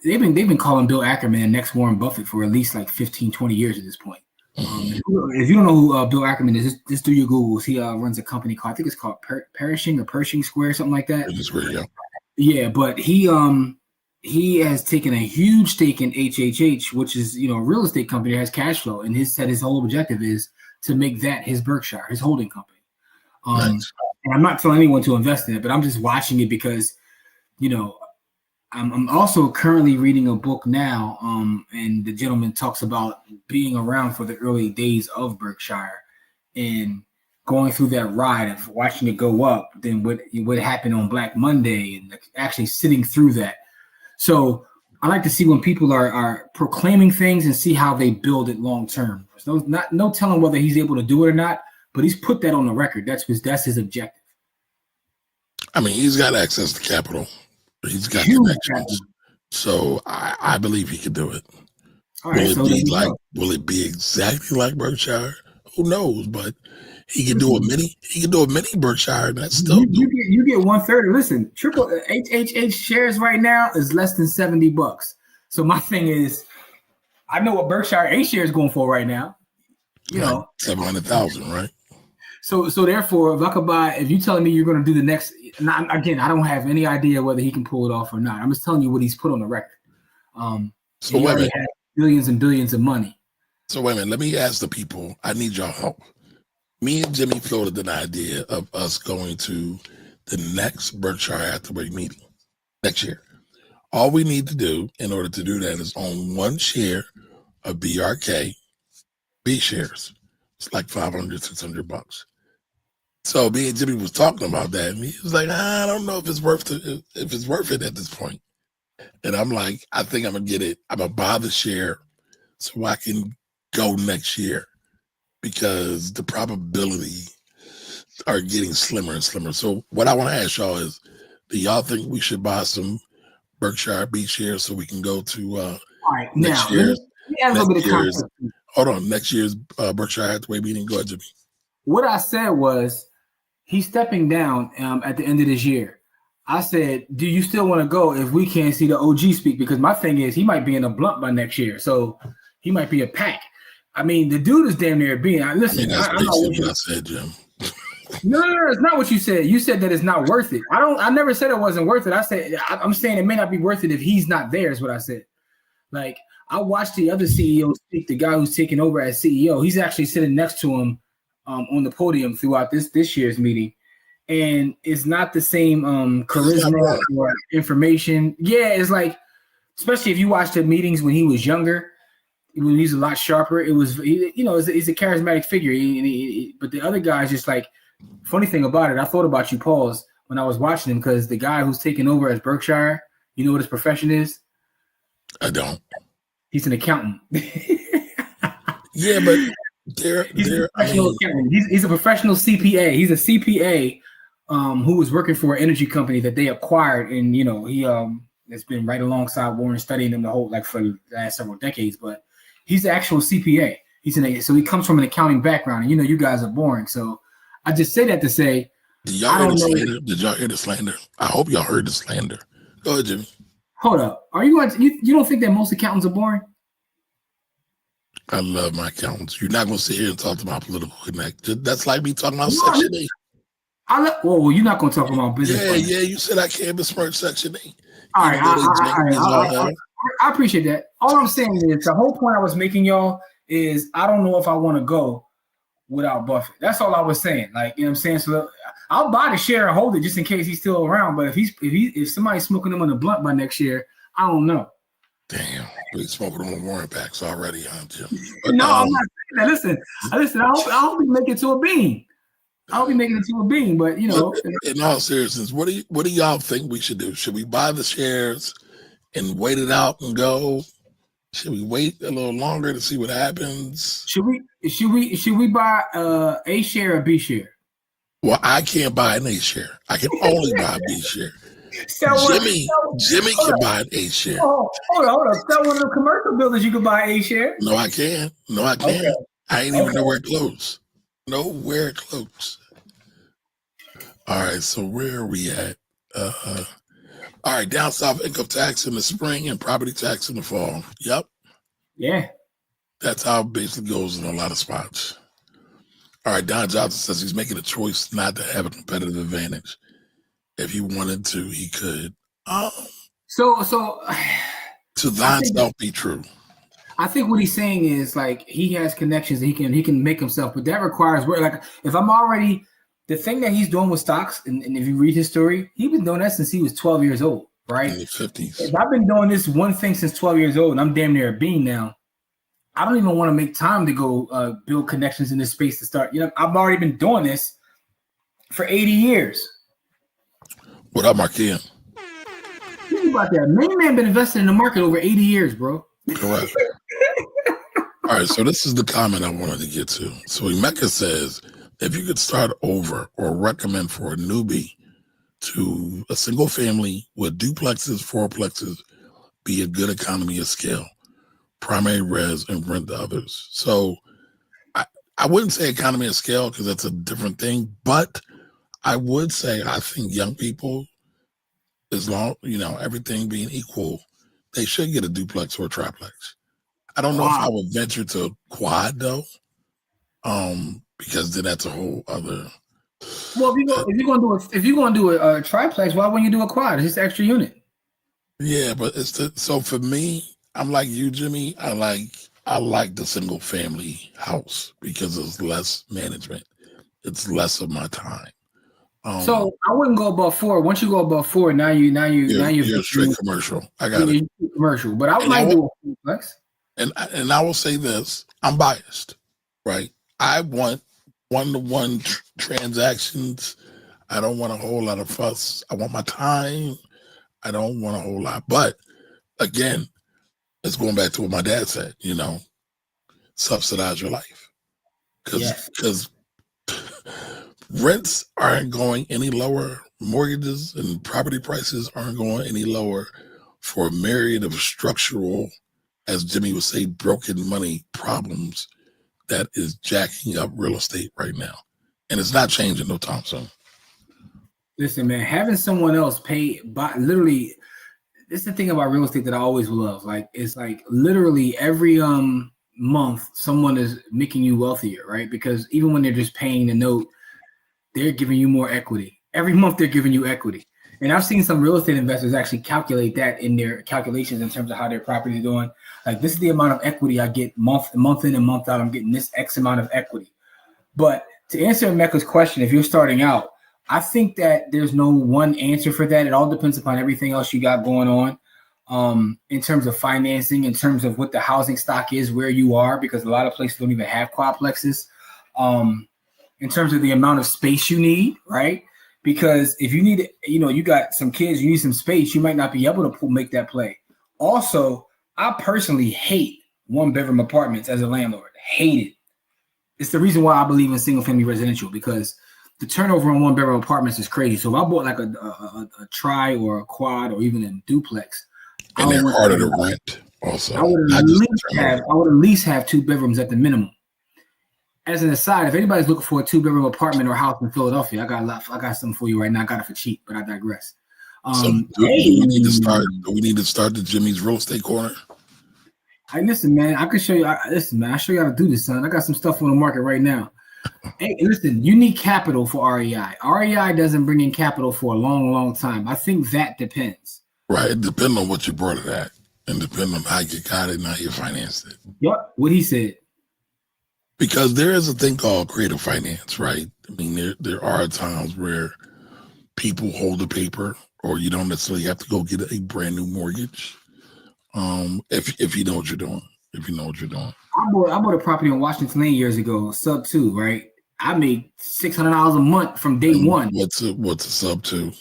they've been calling Bill Ackerman the next Warren Buffett for at least like 15, 20 years at this point. If you don't know who Bill Ackerman is, just do your Googles. He runs a company called, I think it's called Pershing Square, something like that. Yeah, but he has taken a huge stake in HHH, which is a real estate company that has cash flow, and his whole objective is to make that his Berkshire, his holding company. Nice. And I'm not telling anyone to invest in it, but I'm just watching it because, I'm also currently reading a book now, and the gentleman talks about being around for the early days of Berkshire and going through that ride of watching it go up, then what happened on Black Monday, and actually sitting through that. So I like to see when people are proclaiming things and see how they build it long term. So no telling whether he's able to do it or not, but he's put that on the record. That's his objective. I mean, he's got access to capital. He's got connections. So I believe he can do it. All right, will it be exactly like Berkshire? Who knows? But he can do a mini Berkshire, and that's still you get 1/3. Listen, triple HHH shares right now is less than $70. So my thing is, I know what Berkshire A share is going for right now. Like 700,000, right? So therefore, if I could buy, if you're telling me you're going to do the next, again, I don't have any idea whether he can pull it off or not. I'm just telling you what he's put on the record. So wait a minute. Has billions and billions of money. So wait a minute. Let me ask the people. I need y'all help. Me and Jimmy floated an idea of us going to the next Berkshire Hathaway meeting next year. All we need to do in order to do that is own one share of BRK B shares. It's like $500, $600. So me and Jimmy was talking about that, and he was like, I don't know if it's worth it at this point. And I'm like, I think I'm gonna get it. I'm gonna buy the share so I can go next year, because the probability are getting slimmer and slimmer. So what I want to ask y'all is, do y'all think we should buy some Berkshire B shares so we can go to all right, next year's next year's Berkshire Hathaway meeting? Go ahead, Jimmy. What I said was, he's stepping down at the end of this year. I said, do you still want to go if we can't see the OG speak? Because my thing is, he might be in a blunt by next year. So he might be a pack. I mean, the dude is damn near being. Listen, that's basically what I said, Jim. No, it's not what you said. You said that it's not worth it. I never said it wasn't worth it. I said, I'm saying it may not be worth it if he's not there, is what I said. Like, I watched the other CEO speak, the guy who's taking over as CEO. He's actually sitting next to him on the podium throughout this year's meeting. And it's not the same charisma or information. Yeah, it's like, especially if you watch the meetings when he was younger, when he's a lot sharper, it was, he's a charismatic figure. But the other guy's just like, funny thing about it, I thought about you, Pauls, when I was watching him, because the guy who's taking over as Berkshire, you know what his profession is? I don't. He's an accountant. Yeah, but he's a professional CPA. He's a CPA who was working for an energy company that they acquired, and he has been right alongside Warren, studying him for the last several decades. But he's the actual CPA. So he comes from an accounting background, and you guys are boring. So I just say that to say, Did y'all hear the slander? I hope y'all heard the slander. Go ahead, Jimmy. Hold up. Are you going to, you don't think that most accountants are boring? I love my accountants. You're not going to sit here and talk to my political connect. That's like me talking about Section 8. Well, you're not going to talk about business. Yeah. You said I can't besmirch Section 8. All right. I appreciate that. All I'm saying is, the whole point I was making, y'all, is I don't know if I want to go without Buffett. That's all I was saying. Like, you know what I'm saying? So I'll buy the share and hold it just in case he's still around. But if somebody's smoking him on the blunt by next year, I don't know. Damn, we smoking on the Warren packs already, huh, Jim? But, No, I'm not saying that. Listen. I hope we make it to a bean. I'll be making it to a bean, but in all seriousness, what do y'all think we should do? Should we buy the shares and wait it out and go? Should we wait a little longer to see what happens? Should we buy A share or B share? Well, I can't buy an A share. I can only buy a B share. Jimmy can buy an A share. Oh, hold on. Sell one of the commercial buildings, you can buy A share. No, I can't. Okay. I ain't even nowhere close. Nowhere close. All right, so where are we at? All right, down south income tax in the spring and property tax in the fall. Yep. Yeah. That's how it basically goes in a lot of spots. All right, Don Johnson says he's making a choice not to have a competitive advantage. If he wanted to, he could. So to thine self be true. I think what he's saying is like he has connections that he can make himself, but that requires work. Like if I'm already the thing that he's doing with stocks, and if you read his story, he's been doing that since he was 12 years old, right? In the 50s. If I've been doing this one thing since 12 years old, and I'm damn near a bean now, I don't even want to make time to go build connections in this space to start. I've already been doing this for 80 years. What up, Markia? Think about that. Main man been invested in the market over 80 years, bro. Correct. All right, so this is the comment I wanted to get to. So Emeka says, if you could start over or recommend for a newbie to a single family with duplexes, fourplexes, be a good economy of scale, primary res and rent to others. So I wouldn't say economy of scale because that's a different thing, but I would say I think young people, as long, everything being equal, they should get a duplex or a triplex. I don't know if I would venture to quad though, because then that's a whole other. Well, if you're gonna do a triplex, why wouldn't you do a quad? It's just an extra unit. Yeah, but so for me, I'm like you, Jimmy. I like the single family house because it's less management. It's less of my time. So I wouldn't go above 4. Once you go above 4, now you're straight commercial. I got it. Commercial, but I might do a duplex. And I will say this: I'm biased, right? I want one-to-one transactions. I don't want a whole lot of fuss. I want my time. I don't want a whole lot. But again, it's going back to what my dad said. Subsidize your life, because rents aren't going any lower. Mortgages and property prices aren't going any lower for a myriad of structural, as Jimmy would say, broken money problems that is jacking up real estate right now. And it's not changing no time soon. Listen, man, having someone else literally, this is the thing about real estate that I always love. Like, it's like literally every month someone is making you wealthier, right? Because even when they're just paying the note, they're giving you more equity. Every month they're giving you equity. And I've seen some real estate investors actually calculate that in their calculations in terms of how their property is doing. Like, this is the amount of equity I get month in and month out. I'm getting this X amount of equity. But to answer Emeka's question, if you're starting out, I think that there's no one answer for that. It all depends upon everything else you got going on, in terms of financing, in terms of what the housing stock is, where you are, because a lot of places don't even have quadplexes, in terms of the amount of space you need, right? Because if you need, you got some kids, you need some space, you might not be able to make that play. Also, I personally hate one-bedroom apartments as a landlord. Hate it. It's the reason why I believe in single-family residential, because the turnover on one-bedroom apartments is crazy. So if I bought like a tri or a quad or even a duplex, and they're harder to rent also. I would at least have 2 bedrooms at the minimum. As an aside, if anybody's looking for a 2-bedroom apartment or house in Philadelphia, I got something for you right now. I got it for cheap, but I digress. Do we need to start the Jimmy's Real Estate Corner? Listen, man, I can show you. I show you how to do this, son. I got some stuff on the market right now. Hey, listen, you need capital for REI. REI doesn't bring in capital for a long, long time. I think that depends. Right. It depends on what you brought it at, and depends on how you got it and how you financed it. Yep, what he said. Because there is a thing called creative finance, right? I mean, there are times where people hold the paper, or you don't necessarily have to go get a brand new mortgage. If you know what you're doing. If you know what you're doing. I bought a property on Washington Lane years ago, sub 2, right? I made $600 a month from day one. What's a sub 2?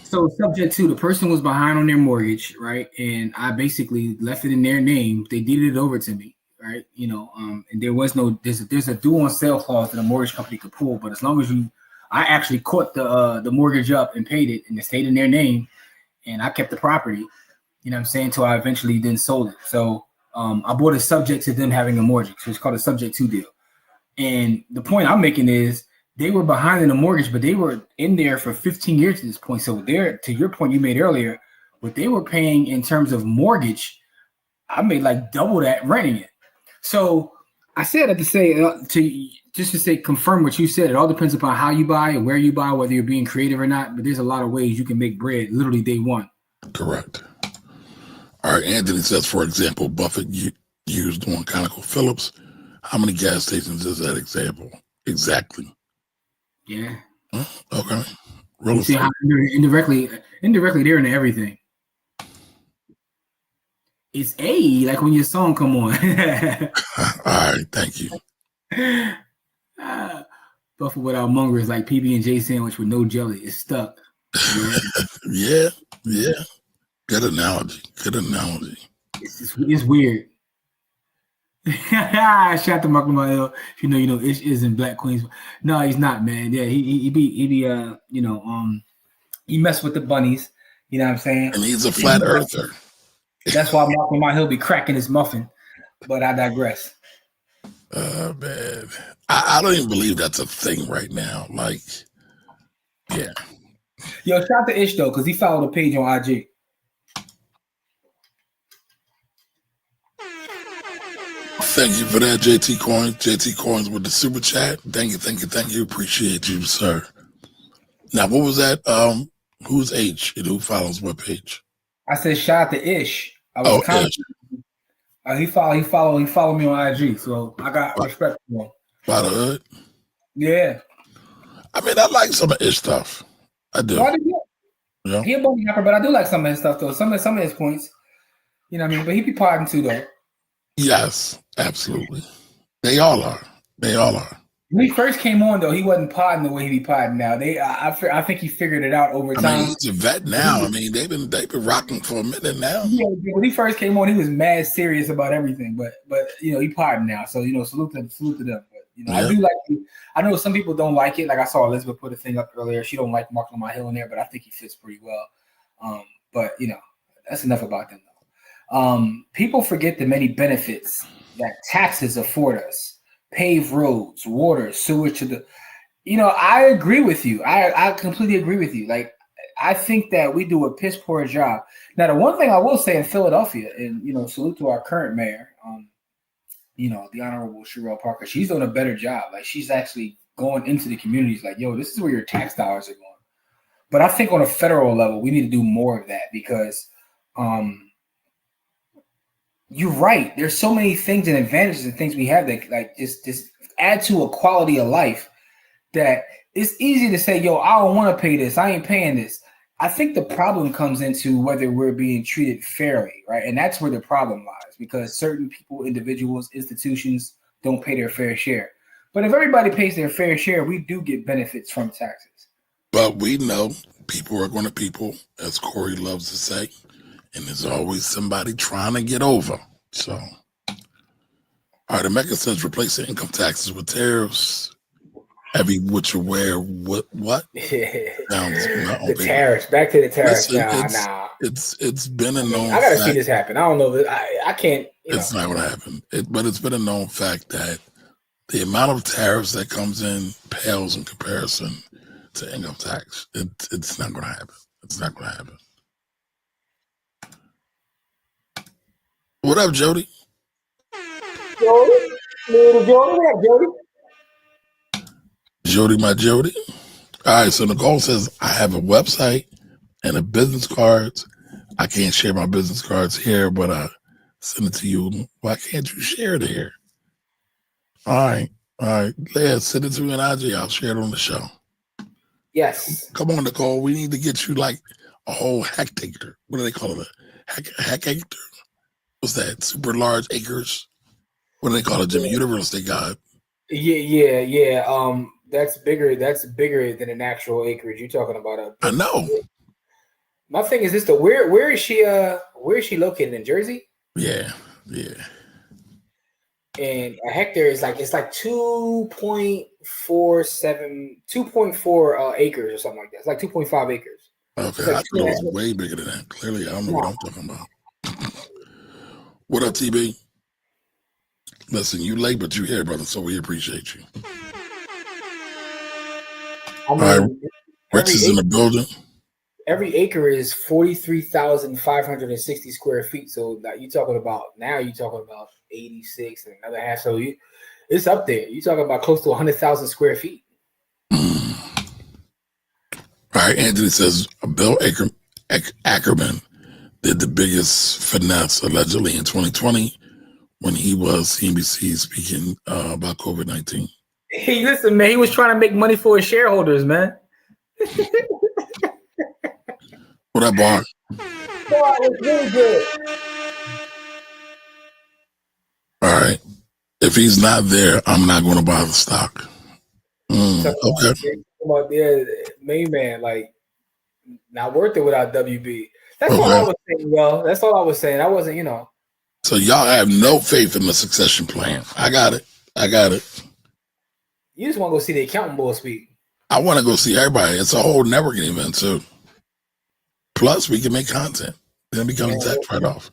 So subject to, the person was behind on their mortgage, right? And I basically left it in their name. They deeded it over to me, right? And there was there's a due on sale clause that a mortgage company could pull, but as long as I actually caught the mortgage up and paid it, and it stayed in their name, and I kept the property, you know what I'm saying, until I eventually then sold it. So I bought it subject to them having a mortgage. So it's called a subject to deal. And the point I'm making is they were behind in the mortgage, but they were in there for 15 years at this point. So there, to your point you made earlier, what they were paying in terms of mortgage, I made like double that renting it. So I said that to say, confirm what you said. It all depends upon how you buy and where you buy, whether you're being creative or not. But there's a lot of ways you can make bread literally day one. Correct. All right. Anthony says, for example, Buffett used one ConocoPhillips. How many gas stations is that example? Exactly. Yeah. Okay. Real You see how indirectly they're into everything. It's like when your song come on. All right. Thank you. Buffett without Munger is like PB&J sandwich with no jelly. It's stuck. Yeah. Good analogy. It's weird. Shout out to Mark Lamar. You know, Ish is in Black Queens. No, he's not, man. Yeah, he mess with the bunnies. You know what I'm saying? And he's a flat earther. That's why Mark Lamar, he'll be cracking his muffin. But I digress. Man, I don't even believe that's a thing right now. Like, yeah. Yo, shout out to Ish though, because he followed the page on IG. Thank you for that, JT Coins. JT Coins with the super chat. Thank you. Appreciate you, sir. Now, what was that? Who's H and who follows what page? I said shout out to Ish. Ish. He followed me on IG, so I got respect for him. By the hood? Yeah. I mean, I like some of Ish stuff. I do. Yeah. He a bummy rapper, but I do like some of his stuff though. Some of his points. You know what I mean? But he be pardoned too though. Yes, absolutely. They all are. When he first came on, though, he wasn't podding the way he be podding now. I think he figured it out over time. I mean, he's a vet now. I mean, they've been rocking for a minute now. Yeah, when he first came on, he was mad serious about everything. But he podding now. So salute to them. But I do like. I know some people don't like it. Like I saw Elizabeth put a thing up earlier. She don't like Mark Lamar Hill in there, but I think he fits pretty well. But that's enough about them though. People forget the many benefits that taxes afford us. Paved roads, water, sewage to the, I agree with you. I completely agree with you. Like, I think that we do a piss poor job. Now, the one thing I will say in Philadelphia, and, salute to our current mayor, the Honorable Sherelle Parker, she's doing a better job. Like, she's actually going into the communities like, yo, this is where your tax dollars are going. But I think on a federal level, we need to do more of that because, you're right. There's so many things and advantages and things we have that like just add to a quality of life that it's easy to say, yo, I don't want to pay this. I ain't paying this. I think the problem comes into whether we're being treated fairly, right? And that's where the problem lies because certain people, individuals, institutions don't pay their fair share. But if everybody pays their fair share, we do get benefits from taxes. But we know people are going to people, as Corey loves to say. And there's always somebody trying to get over. So, all right, America says replacing income taxes with tariffs. Heavy what you wear, what? The tariffs. Back to the tariffs. Nah. It's been a known. I gotta see this happen. I don't know. I can't. It's not gonna happen. But it's been a known fact that the amount of tariffs that comes in pales in comparison to income tax. It's not gonna happen. It's not gonna happen. What up, Jody? Jody, my Jody. All right, so Nicole says, I have a website and a business cards. I can't share my business cards here, but I send it to you. Why can't you share it here? All right. Yeah, send it to me in IG. I'll share it on the show. Yes. Come on, Nicole. We need to get you like a whole hectator. What do they call it? A hectator? what's that? Super large acres. What do they call it, Jimmy? You're the real estate guy. Yeah. That's bigger. That's bigger than an actual acreage. You're talking about I know. My thing is this: where is she? Where is she located in Jersey? Yeah. And a hectare is like 2.4 acres or something like that. It's like 2.5 acres. Okay, Like I thought it was way bigger than that. Clearly, I don't know what I'm talking about. What up, TB? Listen, you late, but you here, brother, so we appreciate you. I mean, All right, Rich is in the building. Every acre is 43,560 square feet. So you're talking about 86 and another half. So it's up there. You're talking about close to 100,000 square feet. All right, Anthony says Bill Ackerman did the biggest finesse allegedly in 2020 when he was CNBC speaking about COVID-19. Hey, listen, man, he was trying to make money for his shareholders, man. What up, Bar? It's really good. All right. If he's not there, I'm not going to buy the stock. Okay. Main man, like, not worth it without WB. That's all I was saying, yo. That's all I was saying. I wasn't, So y'all have no faith in the succession plan. I got it. You just want to go see the accountant boy speak. I want to go see everybody. It's a whole networking event, too. Plus, we can make content. Then become a tax write-off.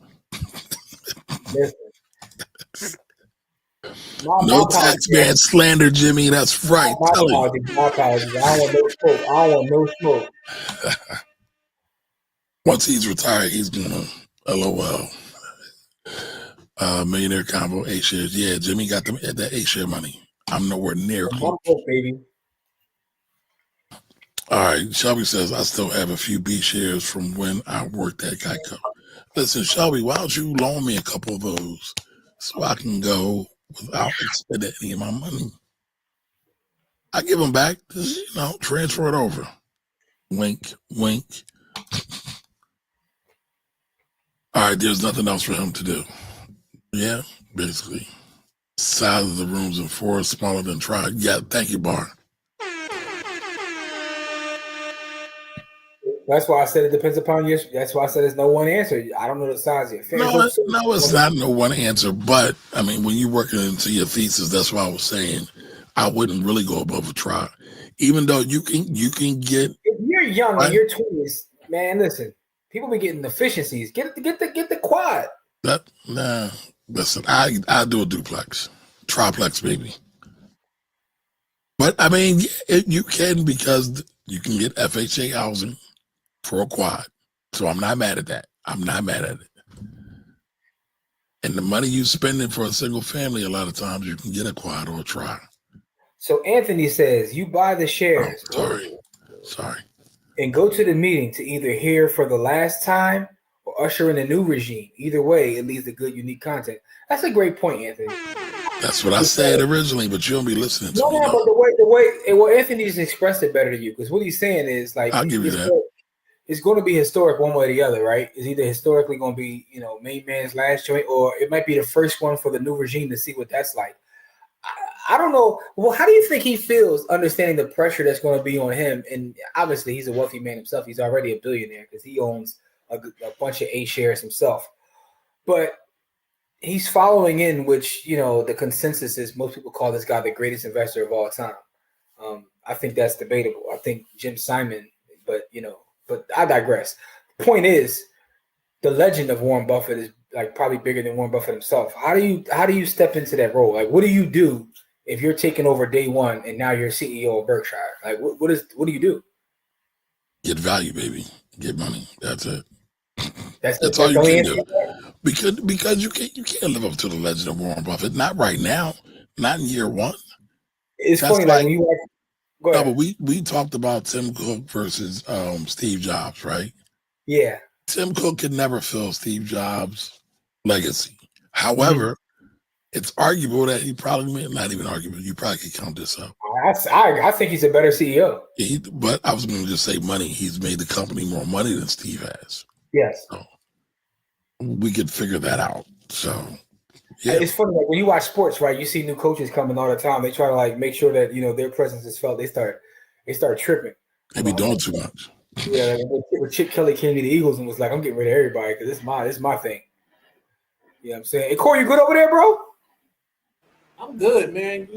No tax man slander, Jimmy. That's right. My apologies. I don't want no smoke. Once he's retired, he's gonna LOL. Millionaire combo, 8 shares. Yeah, Jimmy got them at that 8 share money. I'm nowhere near him. Baby. All right, Shelby says, I still have a few B shares from when I worked at Geico. Listen, Shelby, why don't you loan me a couple of those so I can go without spending any of my money? I give them back, just, transfer it over. Wink, wink. All right, there's nothing else for him to do. Yeah, basically. Size of the rooms in 4 smaller than Tribe. Yeah, thank you, Bar. That's why I said it depends upon you. That's why I said there's no one answer. I don't know the size of your face. No, it's not no one answer. But, I mean, when you're working into your thesis, that's why I was saying I wouldn't really go above a Tribe. Even though you can get... If you're young in your 20s, man, listen, people be getting efficiencies. Get the quad. Listen, I do a duplex. Triplex, baby. But, I mean, you can because you can get FHA housing for a quad. So I'm not mad at that. I'm not mad at it. And the money you spending for a single family, a lot of times you can get a quad or a tri. So Anthony says you buy the shares. Sorry. And go to the meeting to either hear for the last time or usher in a new regime. Either way, it leads to good, unique content. That's a great point, Anthony. That's what I said originally, but you don't be listening to me. No, but the way Anthony just expressed it better to you, because what he's saying is like I'll give you that. It's going to be historic one way or the other, right? It's either historically going to be, main man's last joint, or it might be the first one for the new regime to see what that's like. I don't know. Well, how do you think he feels understanding the pressure that's going to be on him? And obviously, he's a wealthy man himself. He's already a billionaire because he owns a bunch of A shares himself. But he's following in, which, the consensus is most people call this guy the greatest investor of all time. I think that's debatable. I think Jim Simon, but I digress. The point is, the legend of Warren Buffett is like probably bigger than Warren Buffett himself. How do you step into that role? Like, what do you do if you're taking over day one and now you're CEO of Berkshire? Like, what do you do? Get value, baby. Get money. That's it. That's all you can do. Because you can't live up to the legend of Warren Buffett. Not right now. Not in year one. It's funny, like when you go ahead. No, but we talked about Tim Cook versus Steve Jobs, right? Yeah. Tim Cook could never fill Steve Jobs' legacy. However, it's arguable that he probably, not even arguable, you probably could count this up. I think he's a better CEO. But I was going to just say money. He's made the company more money than Steve has. Yes. So we could figure that out. So, yeah. It's funny, like when you watch sports, right? You see new coaches coming all the time. They try to like make sure that their presence is felt. They start tripping. They be doing too much. Yeah, like when Chip Kelly came to the Eagles and was like, "I'm getting rid of everybody because this is my thing." You know what I'm saying? Hey, Corey, you good over there, bro? I'm good, man.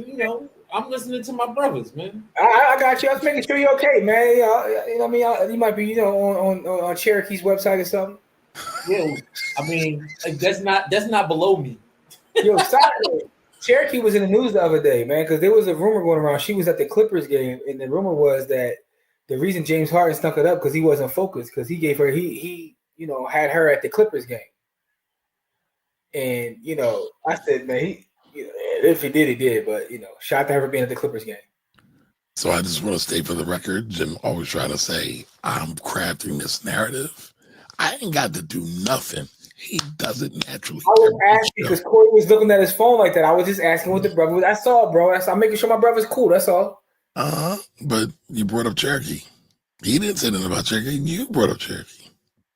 I'm listening to my brothers, man. I got you. I was making sure you're okay, man. You know what I mean? You might be, on Cherokee's website or something. Yeah, I mean, that's not below me. Yo, Cherokee was in the news the other day, man, because there was a rumor going around. She was at the Clippers game, and the rumor was that the reason James Harden snuck it up because he wasn't focused because he gave her he had her at the Clippers game, and I said, man, if he did, he did, but shout out to her for being at the Clippers game. So I just want to state for the record, Jim always trying to say I'm crafting this narrative. I ain't got to do nothing. He does it naturally. I was asking because Corey was looking at his phone like that. I was just asking what the brother was. I saw it, bro. I'm making sure my brother's cool. That's all. But you brought up Cherokee. He didn't say anything about Cherokee. You brought up Cherokee.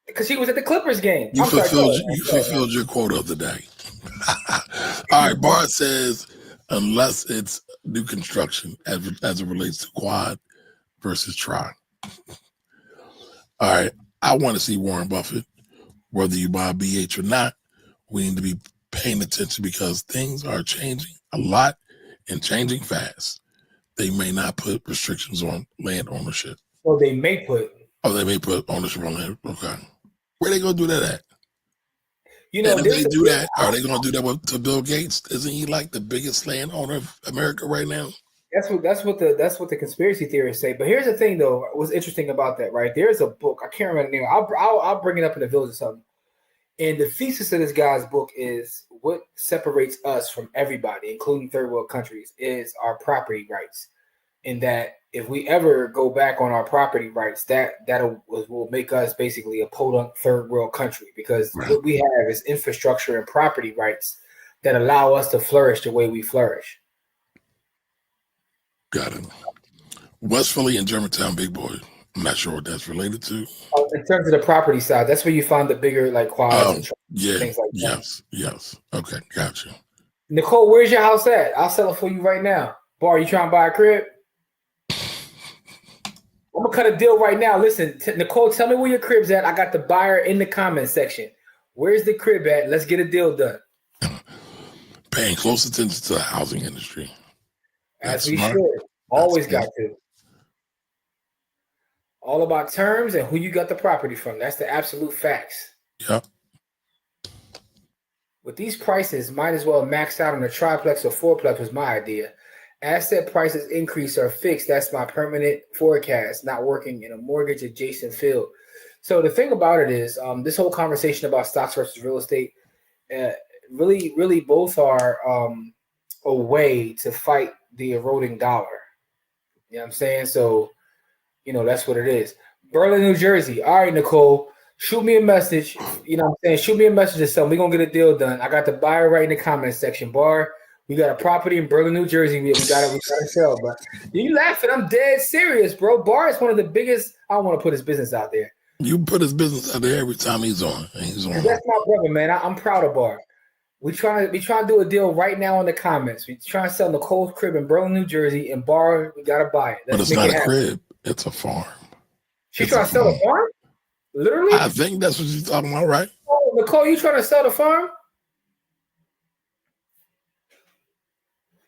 Because he was at the Clippers game. You fulfilled your quota of the day. All right, Bart says, unless it's new construction as it relates to quad versus tri. All right, I want to see Warren Buffett. Whether you buy BH or not, we need to be paying attention because things are changing a lot and changing fast. They may not put restrictions on land ownership. Well, they may put. Oh, they may put ownership on land. Okay. Where they going to do that at? And if they do that, are they going to do that to Bill Gates? Isn't he like the biggest land owner of America right now? That's what the conspiracy theorists say. But here's the thing, though. What's interesting about that, right? There's a book. I can't remember the name. I'll bring it up in the village or something. And the thesis of this guy's book is what separates us from everybody, including third world countries, is our property rights. And that if we ever go back on our property rights, that will make us basically a podunk third world country because what we have is infrastructure and property rights that allow us to flourish the way we flourish. Got it. West Philly and Germantown, big boy. I'm not sure what that's related to. In terms of the property side, that's where you find the bigger like quads and things like that. Yes. Okay, gotcha. Nicole, where's your house at? I'll sell it for you right now. Bar, you trying to buy a crib? I'm gonna cut a deal right now. Listen, Nicole, tell me where your crib's at. I got the buyer in the comment section. Where's the crib at? Let's get a deal done. Paying close attention to the housing industry. As we should. Always got to. All about terms and who you got the property from. That's the absolute facts. Yep. With these prices, might as well max out on a triplex or fourplex was my idea. Asset prices increase or fixed. That's my permanent forecast, not working in a mortgage adjacent field. So the thing about it is this whole conversation about stocks versus real estate, really both are a way to fight the eroding dollar. You know what I'm saying? So, that's what it is. Berlin, New Jersey. All right, Nicole, shoot me a message. You know what I'm saying? Shoot me a message or something. We're going to get a deal done. I got the buyer right in the comment section. Bar, we got a property in Berlin, New Jersey. We got to sell. But you laughing. I'm dead serious, bro. Bar is one of the biggest. I don't want to put his business out there. You put his business out there every time he's on. That's my brother, man. I'm proud of Bar. We trying to do a deal right now in the comments. We trying to sell Nicole's crib in Berlin, New Jersey, and Bar, we gotta buy it. But it's not a crib; it's a farm. She's trying to sell a farm? Literally? I think that's what she's talking about, right? Oh, Nicole, you trying to sell the farm?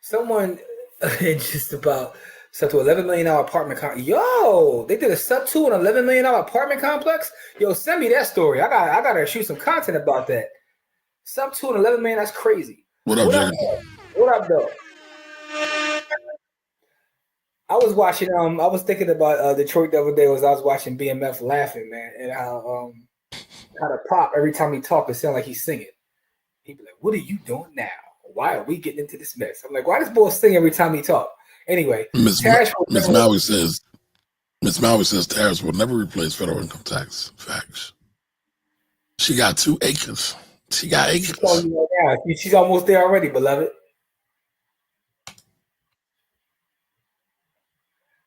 Someone just about sub to $11 million apartment complex. Yo, they did a sub to an $11 million apartment complex. Yo, send me that story. I gotta shoot some content about that. Sub to an $11 million. That's crazy. What up, Jacob? What up, though? I was watching. I was thinking about Detroit the other day. I was watching BMF laughing, man, and how the pop every time he talks, it sounds like he's singing. He'd be like, "What are you doing now? Why are we getting into this mess?" I'm like, "Why does boy sing every time he talk?" Anyway, Miss Maui says tariffs will never replace federal income tax. Facts. She got 2 acres. She got acres. She's almost there already, beloved.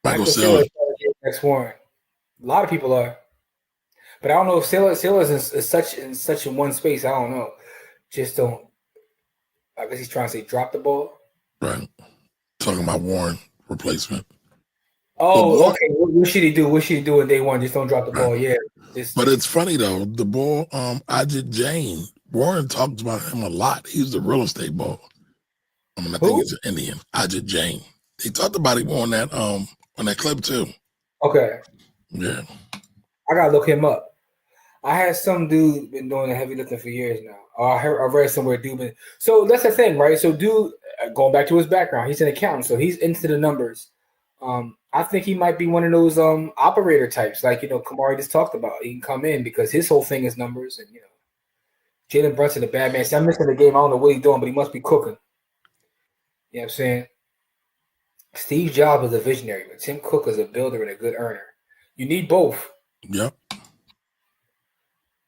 Michael Saylor. Next Warren. A lot of people are, but I don't know if Saylor is in such in one space. I don't know. just don't. I guess he's trying to say drop the ball. Right. Talking about Warren replacement. Oh, okay. What should he do? What should he do in day one? Just don't drop the ball. Yeah. But it's funny though. The ball, Ajit Jain. Warren talks about him a lot. He's the real estate ball. I think he's an Indian. Ajit Jain. He talked about him on that clip too. Okay. Yeah. I gotta look him up. I had some dude been doing the heavy lifting for years now. I read somewhere dude been. So that's the thing, right? So dude, going back to his background, he's an accountant, so he's into the numbers. I think he might be one of those operator types, like Camari just talked about. He can come in because his whole thing is numbers, and Jalen Brunson, a bad man. See, I'm missing the game. I don't know what he's doing, but he must be cooking. You know what I'm saying? Steve Jobs is a visionary, but Tim Cook is a builder and a good earner. You need both. Yep.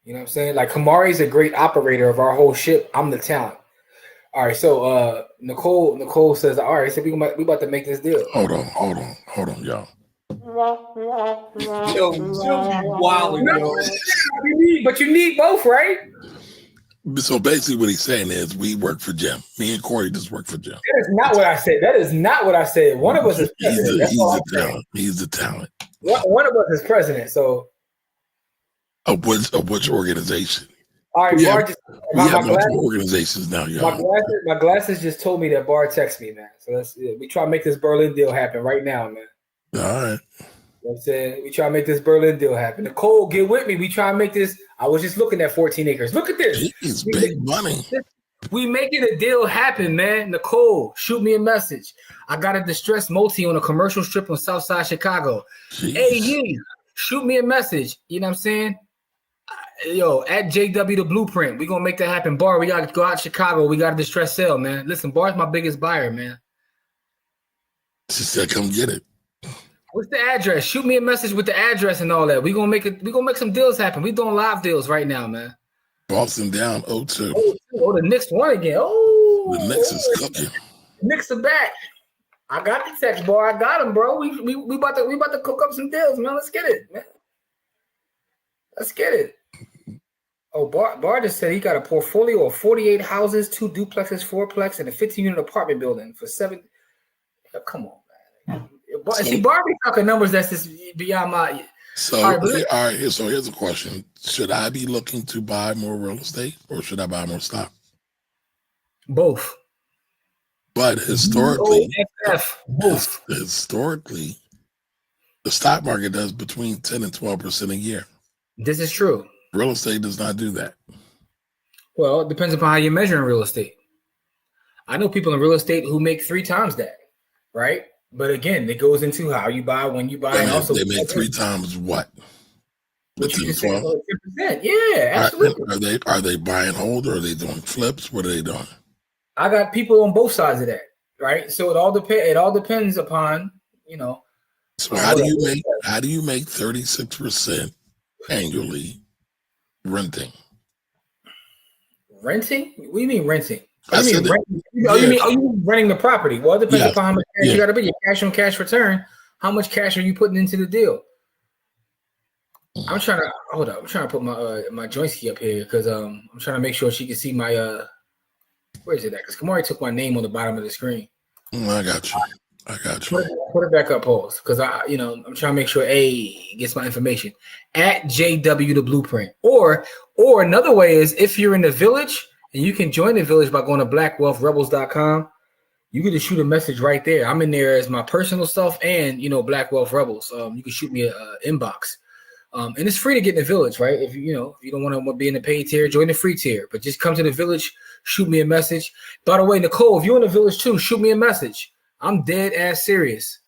You know what I'm saying? Like Kamari's a great operator of our whole ship. I'm the talent. All right, so Nicole says, all right, so we about to make this deal. Hold on, y'all. Yo, wilding, yo. But you need both, right? So basically what he's saying is we work for Jim. Me and Corey just work for Jim. That is not what I said. That is not what I said. One of us is president. He's the talent. One of us is president, so. Of which organization? All right, Bar just we have multiple organizations now, y'all. My glasses just told me that Bar texted me, man. So we try to make this Berlin deal happen right now, man. All right. You know what I'm saying? We try to make this Berlin deal happen. Nicole, get with me. We try to make this. I was just looking at 14 acres. Look at this. It's big money. We making a deal happen, man. Nicole, shoot me a message. I got a distressed multi on a commercial strip on Southside Chicago. Jeez. Hey, shoot me a message. You know what I'm saying? Yo, at JW the Blueprint, we gonna make that happen. Bar, we gotta go out to Chicago. We got a distressed sale, man. Listen, Bar's my biggest buyer, man. She said, "Come get it." What's the address? Shoot me a message with the address and all that. We gonna make it. We gonna make some deals happen. We doing live deals right now, man. Boston down 0-2. Oh, the Knicks won again. Oh, the Knicks is cooking. Knicks are back. I got the text, Bar. I got him, bro. We about to cook up some deals, man. Let's get it, man. Let's get it. Oh, Bar just said he got a portfolio of 48 houses, 2 duplexes, 4plex, and a 15-unit apartment building for 7. Oh, come on, man. See, Bar be talking numbers that's just beyond my. So, all right. So here's a question: should I be looking to buy more real estate, or should I buy more stock? Both. But historically, both. Historically, the stock market does between 10 and 12% a year. This is true. Real estate does not do that. Well, it depends upon how you're measuring real estate. I know people in real estate who make 3 times that, right? But again, it goes into how you buy, when you buy, and also they make 3 times what? What you just said, 10%. Yeah, absolutely. Are they buying hold, or are they doing flips? What are they doing? I got people on both sides of that, right? So it all depends upon, So how do you make 36% annually renting? Renting? What do you mean renting? You mean renting the property? Well, it depends upon how much cash you got to be. Your cash on cash return. How much cash are you putting into the deal? I'm trying to put my joints key up here because I'm trying to make sure she can see my where is it at? Because Camari took my name on the bottom of the screen. I got you. Put it back up, pause, because I'm trying to make sure A gets my information at JW the Blueprint. Or another way is if you're in the village and you can join the village by going to blackwealthrebels.com. You can just shoot a message right there. I'm in there as my personal self and Black Wealth Rebels. You can shoot me an inbox. And it's free to get in the village, right? If you don't want to be in the paid tier, join the free tier. But just come to the village, shoot me a message. By the way, Nicole, if you're in the village too, shoot me a message. I'm dead ass serious.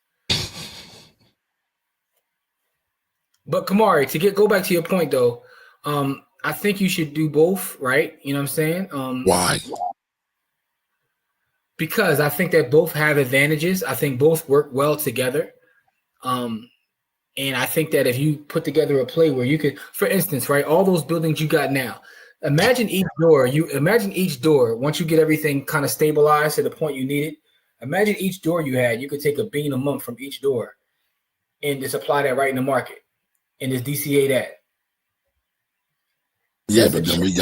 But Camari, to go back to your point though, I think you should do both, right? You know what I'm saying? Why? Because I think that both have advantages. I think both work well together. And I think that if you put together a play where you could, for instance, right, all those buildings you got now, imagine each door, once you get everything kind of stabilized to the point you need it, imagine each door you had, you could take $1 billion a month from each door and just apply that right in the market and just DCA that. Yeah, but then we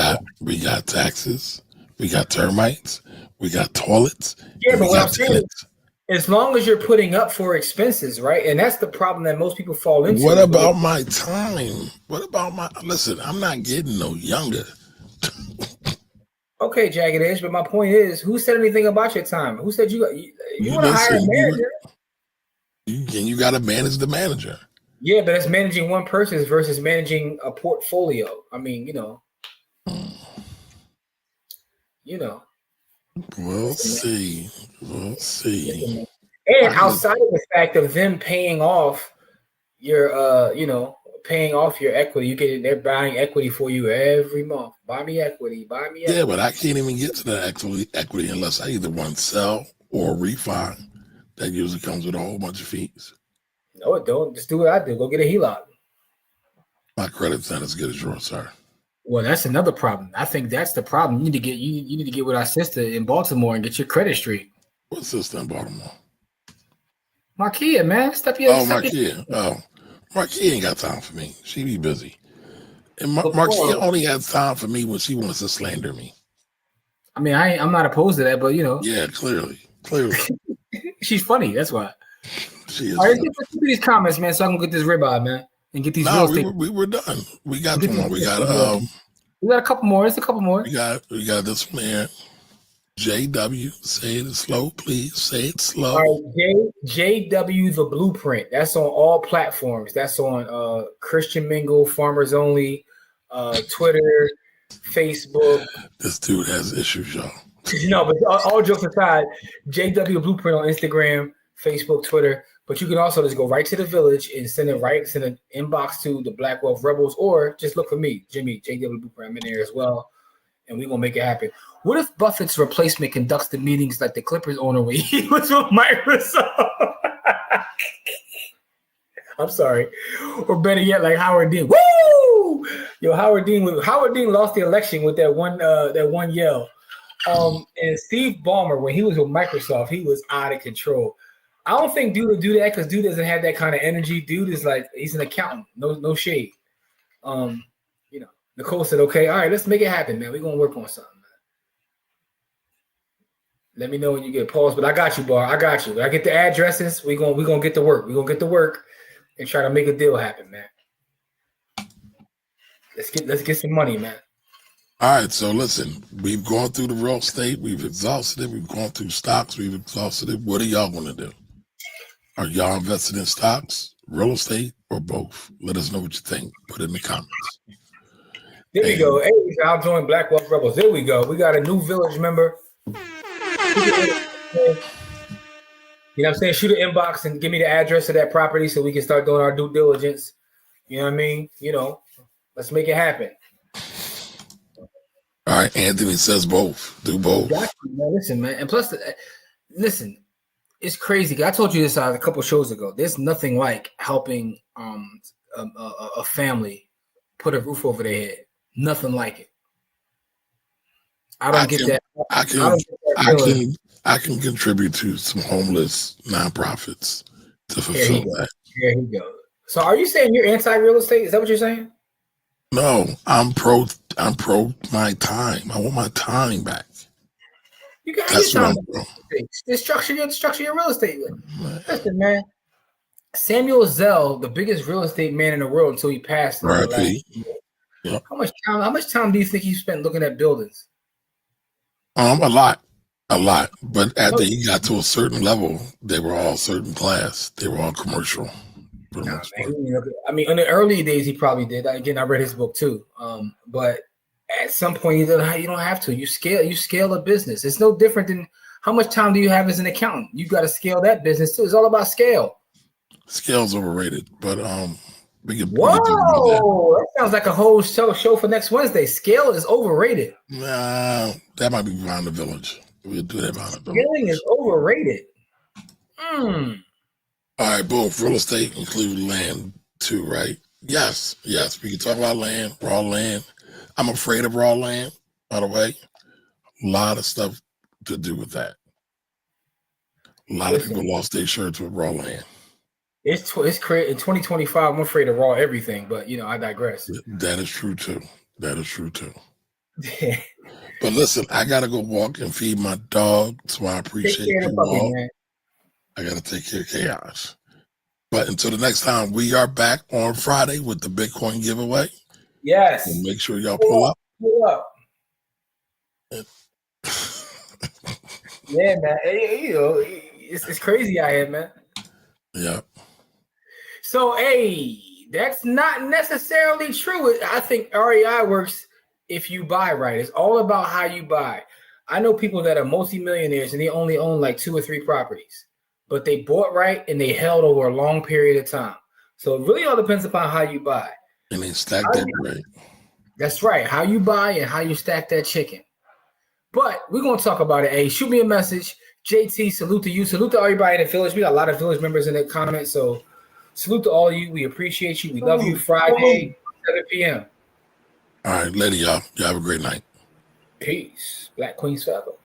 got taxes, we got termites, we got toilets, Yeah, and but we what I'm got saying tenants. is, as long as you're putting up for expenses, right? And that's the problem that most people fall into. What about my time? What about my listen? I'm not getting no younger. Okay, Jagged Edge, but my point is, who said anything about your time? Who said you want to hire a manager? You got to manage the manager. Yeah, but it's managing one person versus managing a portfolio. I mean, We'll see. We'll see. And outside of the fact of them paying off your, paying off your equity, they're buying equity for you every month. Buy me equity. Yeah, but I can't even get to the equity unless I either want to sell or refi. That usually comes with a whole bunch of fees. No, it don't. Just do what I do. Go get a HELOC. My credit's not as good as yours, sir. Well, that's another problem. I think that's the problem. You need to get with our sister in Baltimore and get your credit straight. What sister in Baltimore? Markia, man. Markia. Markia ain't got time for me. She be busy. And Markia only has time for me when she wants to slander me. I mean, I'm not opposed to that, but Yeah, clearly. She's funny. That's why. She is. All right, let's do these comments, man, so I can get this ribeye, man, and get these real estate. We were done. We got We one. We got a couple more. There's a couple more. We got this one here. JW, say it slow, please. Say it slow. All right, JW the Blueprint. That's on all platforms. That's on Christian Mingle, Farmers Only, Twitter, Facebook. This dude has issues, y'all. No, but all jokes aside, JW Blueprint on Instagram, Facebook, Twitter. But you can also just go right to the village and send an inbox to the Black Wealth Rebels, or just look for me, Jimmy, JW Blueprint. I'm in there as well, and we're gonna make it happen. What if Buffett's replacement conducts the meetings like the Clippers owner when he was with Microsoft? I'm sorry. Or better yet, like Howard Dean. Woo! Yo, Howard Dean lost the election with that one yell. And Steve Ballmer, when he was with Microsoft, he was out of control. I don't think Dude will do that because Dude doesn't have that kind of energy. Dude is like, he's an accountant. No shade. Nicole said, okay, all right, let's make it happen, man. We're gonna work on something, man. Let me know when you get paused, but I got you, Bar. I got you. When I get the addresses, we're gonna get to work. We're gonna get to work and try to make a deal happen, man. Let's get some money, man. All right, so listen, we've gone through the real estate, we've exhausted it, we've gone through stocks, we've exhausted it. What are y'all gonna do? Are y'all invested in stocks, real estate, or both? Let us know what you think. Put it in the comments. There we go. Hey, I'll join Black Wealth Rebels. There we go. We got a new village member. You know what I'm saying? Shoot an inbox and give me the address of that property so we can start doing our due diligence. You know what I mean? Let's make it happen. All right, Anthony says both. Do both. Got you, man. Listen, man. And plus, listen, it's crazy. I told you this a couple shows ago. There's nothing like helping a family put a roof over their head. Nothing like it. I can contribute to some homeless nonprofits to fulfill that. There you go. So are you saying you're anti-real estate? Is that what you're saying? No, I'm pro my time. I want my time back. You got That's your what time. I'm pro. Structure your real estate. Listen, man. Samuel Zell, the biggest real estate man in the world until he passed. Right. Yep. How much time do you think he spent looking at buildings? A lot. But after he got to a certain level, they were all certain class. They were all commercial. Man, I mean, in the early days, he probably did. Again, I read his book too. But at some point, you don't have to. You scale a business. It's no different than how much time do you have as an accountant. You got to scale that business too. It's all about scale. Scale's overrated, but we can. Whoa, that sounds like a whole show for next Wednesday. Scale is overrated. Nah, that might be behind the village. We'll do that behind the village. Scaling is overrated. All right, both real estate include land too, right? Yes. We can talk about land, raw land. I'm afraid of raw land, by the way. A lot of stuff to do with that. A lot of people lost their shirts with raw land. It's crazy. In 2025, I'm afraid of raw everything, but I digress. That is true too. But But listen, I gotta go walk and feed my dog, so I appreciate Take care of you the puppy, all. man. I gotta take care of chaos. But until the next time, we are back on Friday with the Bitcoin giveaway. Yes. And make sure y'all pull up. Pull up. Yeah, man. You know, it's crazy out here, man. Yeah. So, hey, that's not necessarily true. I think REI works if you buy right. It's all about how you buy. I know people that are multimillionaires and they only own like 2 or 3 properties, but they bought right and they held over a long period of time. So it really all depends upon how you buy. And they stack that bread. That's right. How you buy and how you stack that chicken. But we're going to talk about it. Hey, shoot me a message. JT, salute to you. Salute to everybody in the village. We got a lot of village members in the comments. So salute to all of you. We appreciate you. We love you. Friday, 7 p.m. All right, later, y'all. Y'all have a great night. Peace. Black Queens forever.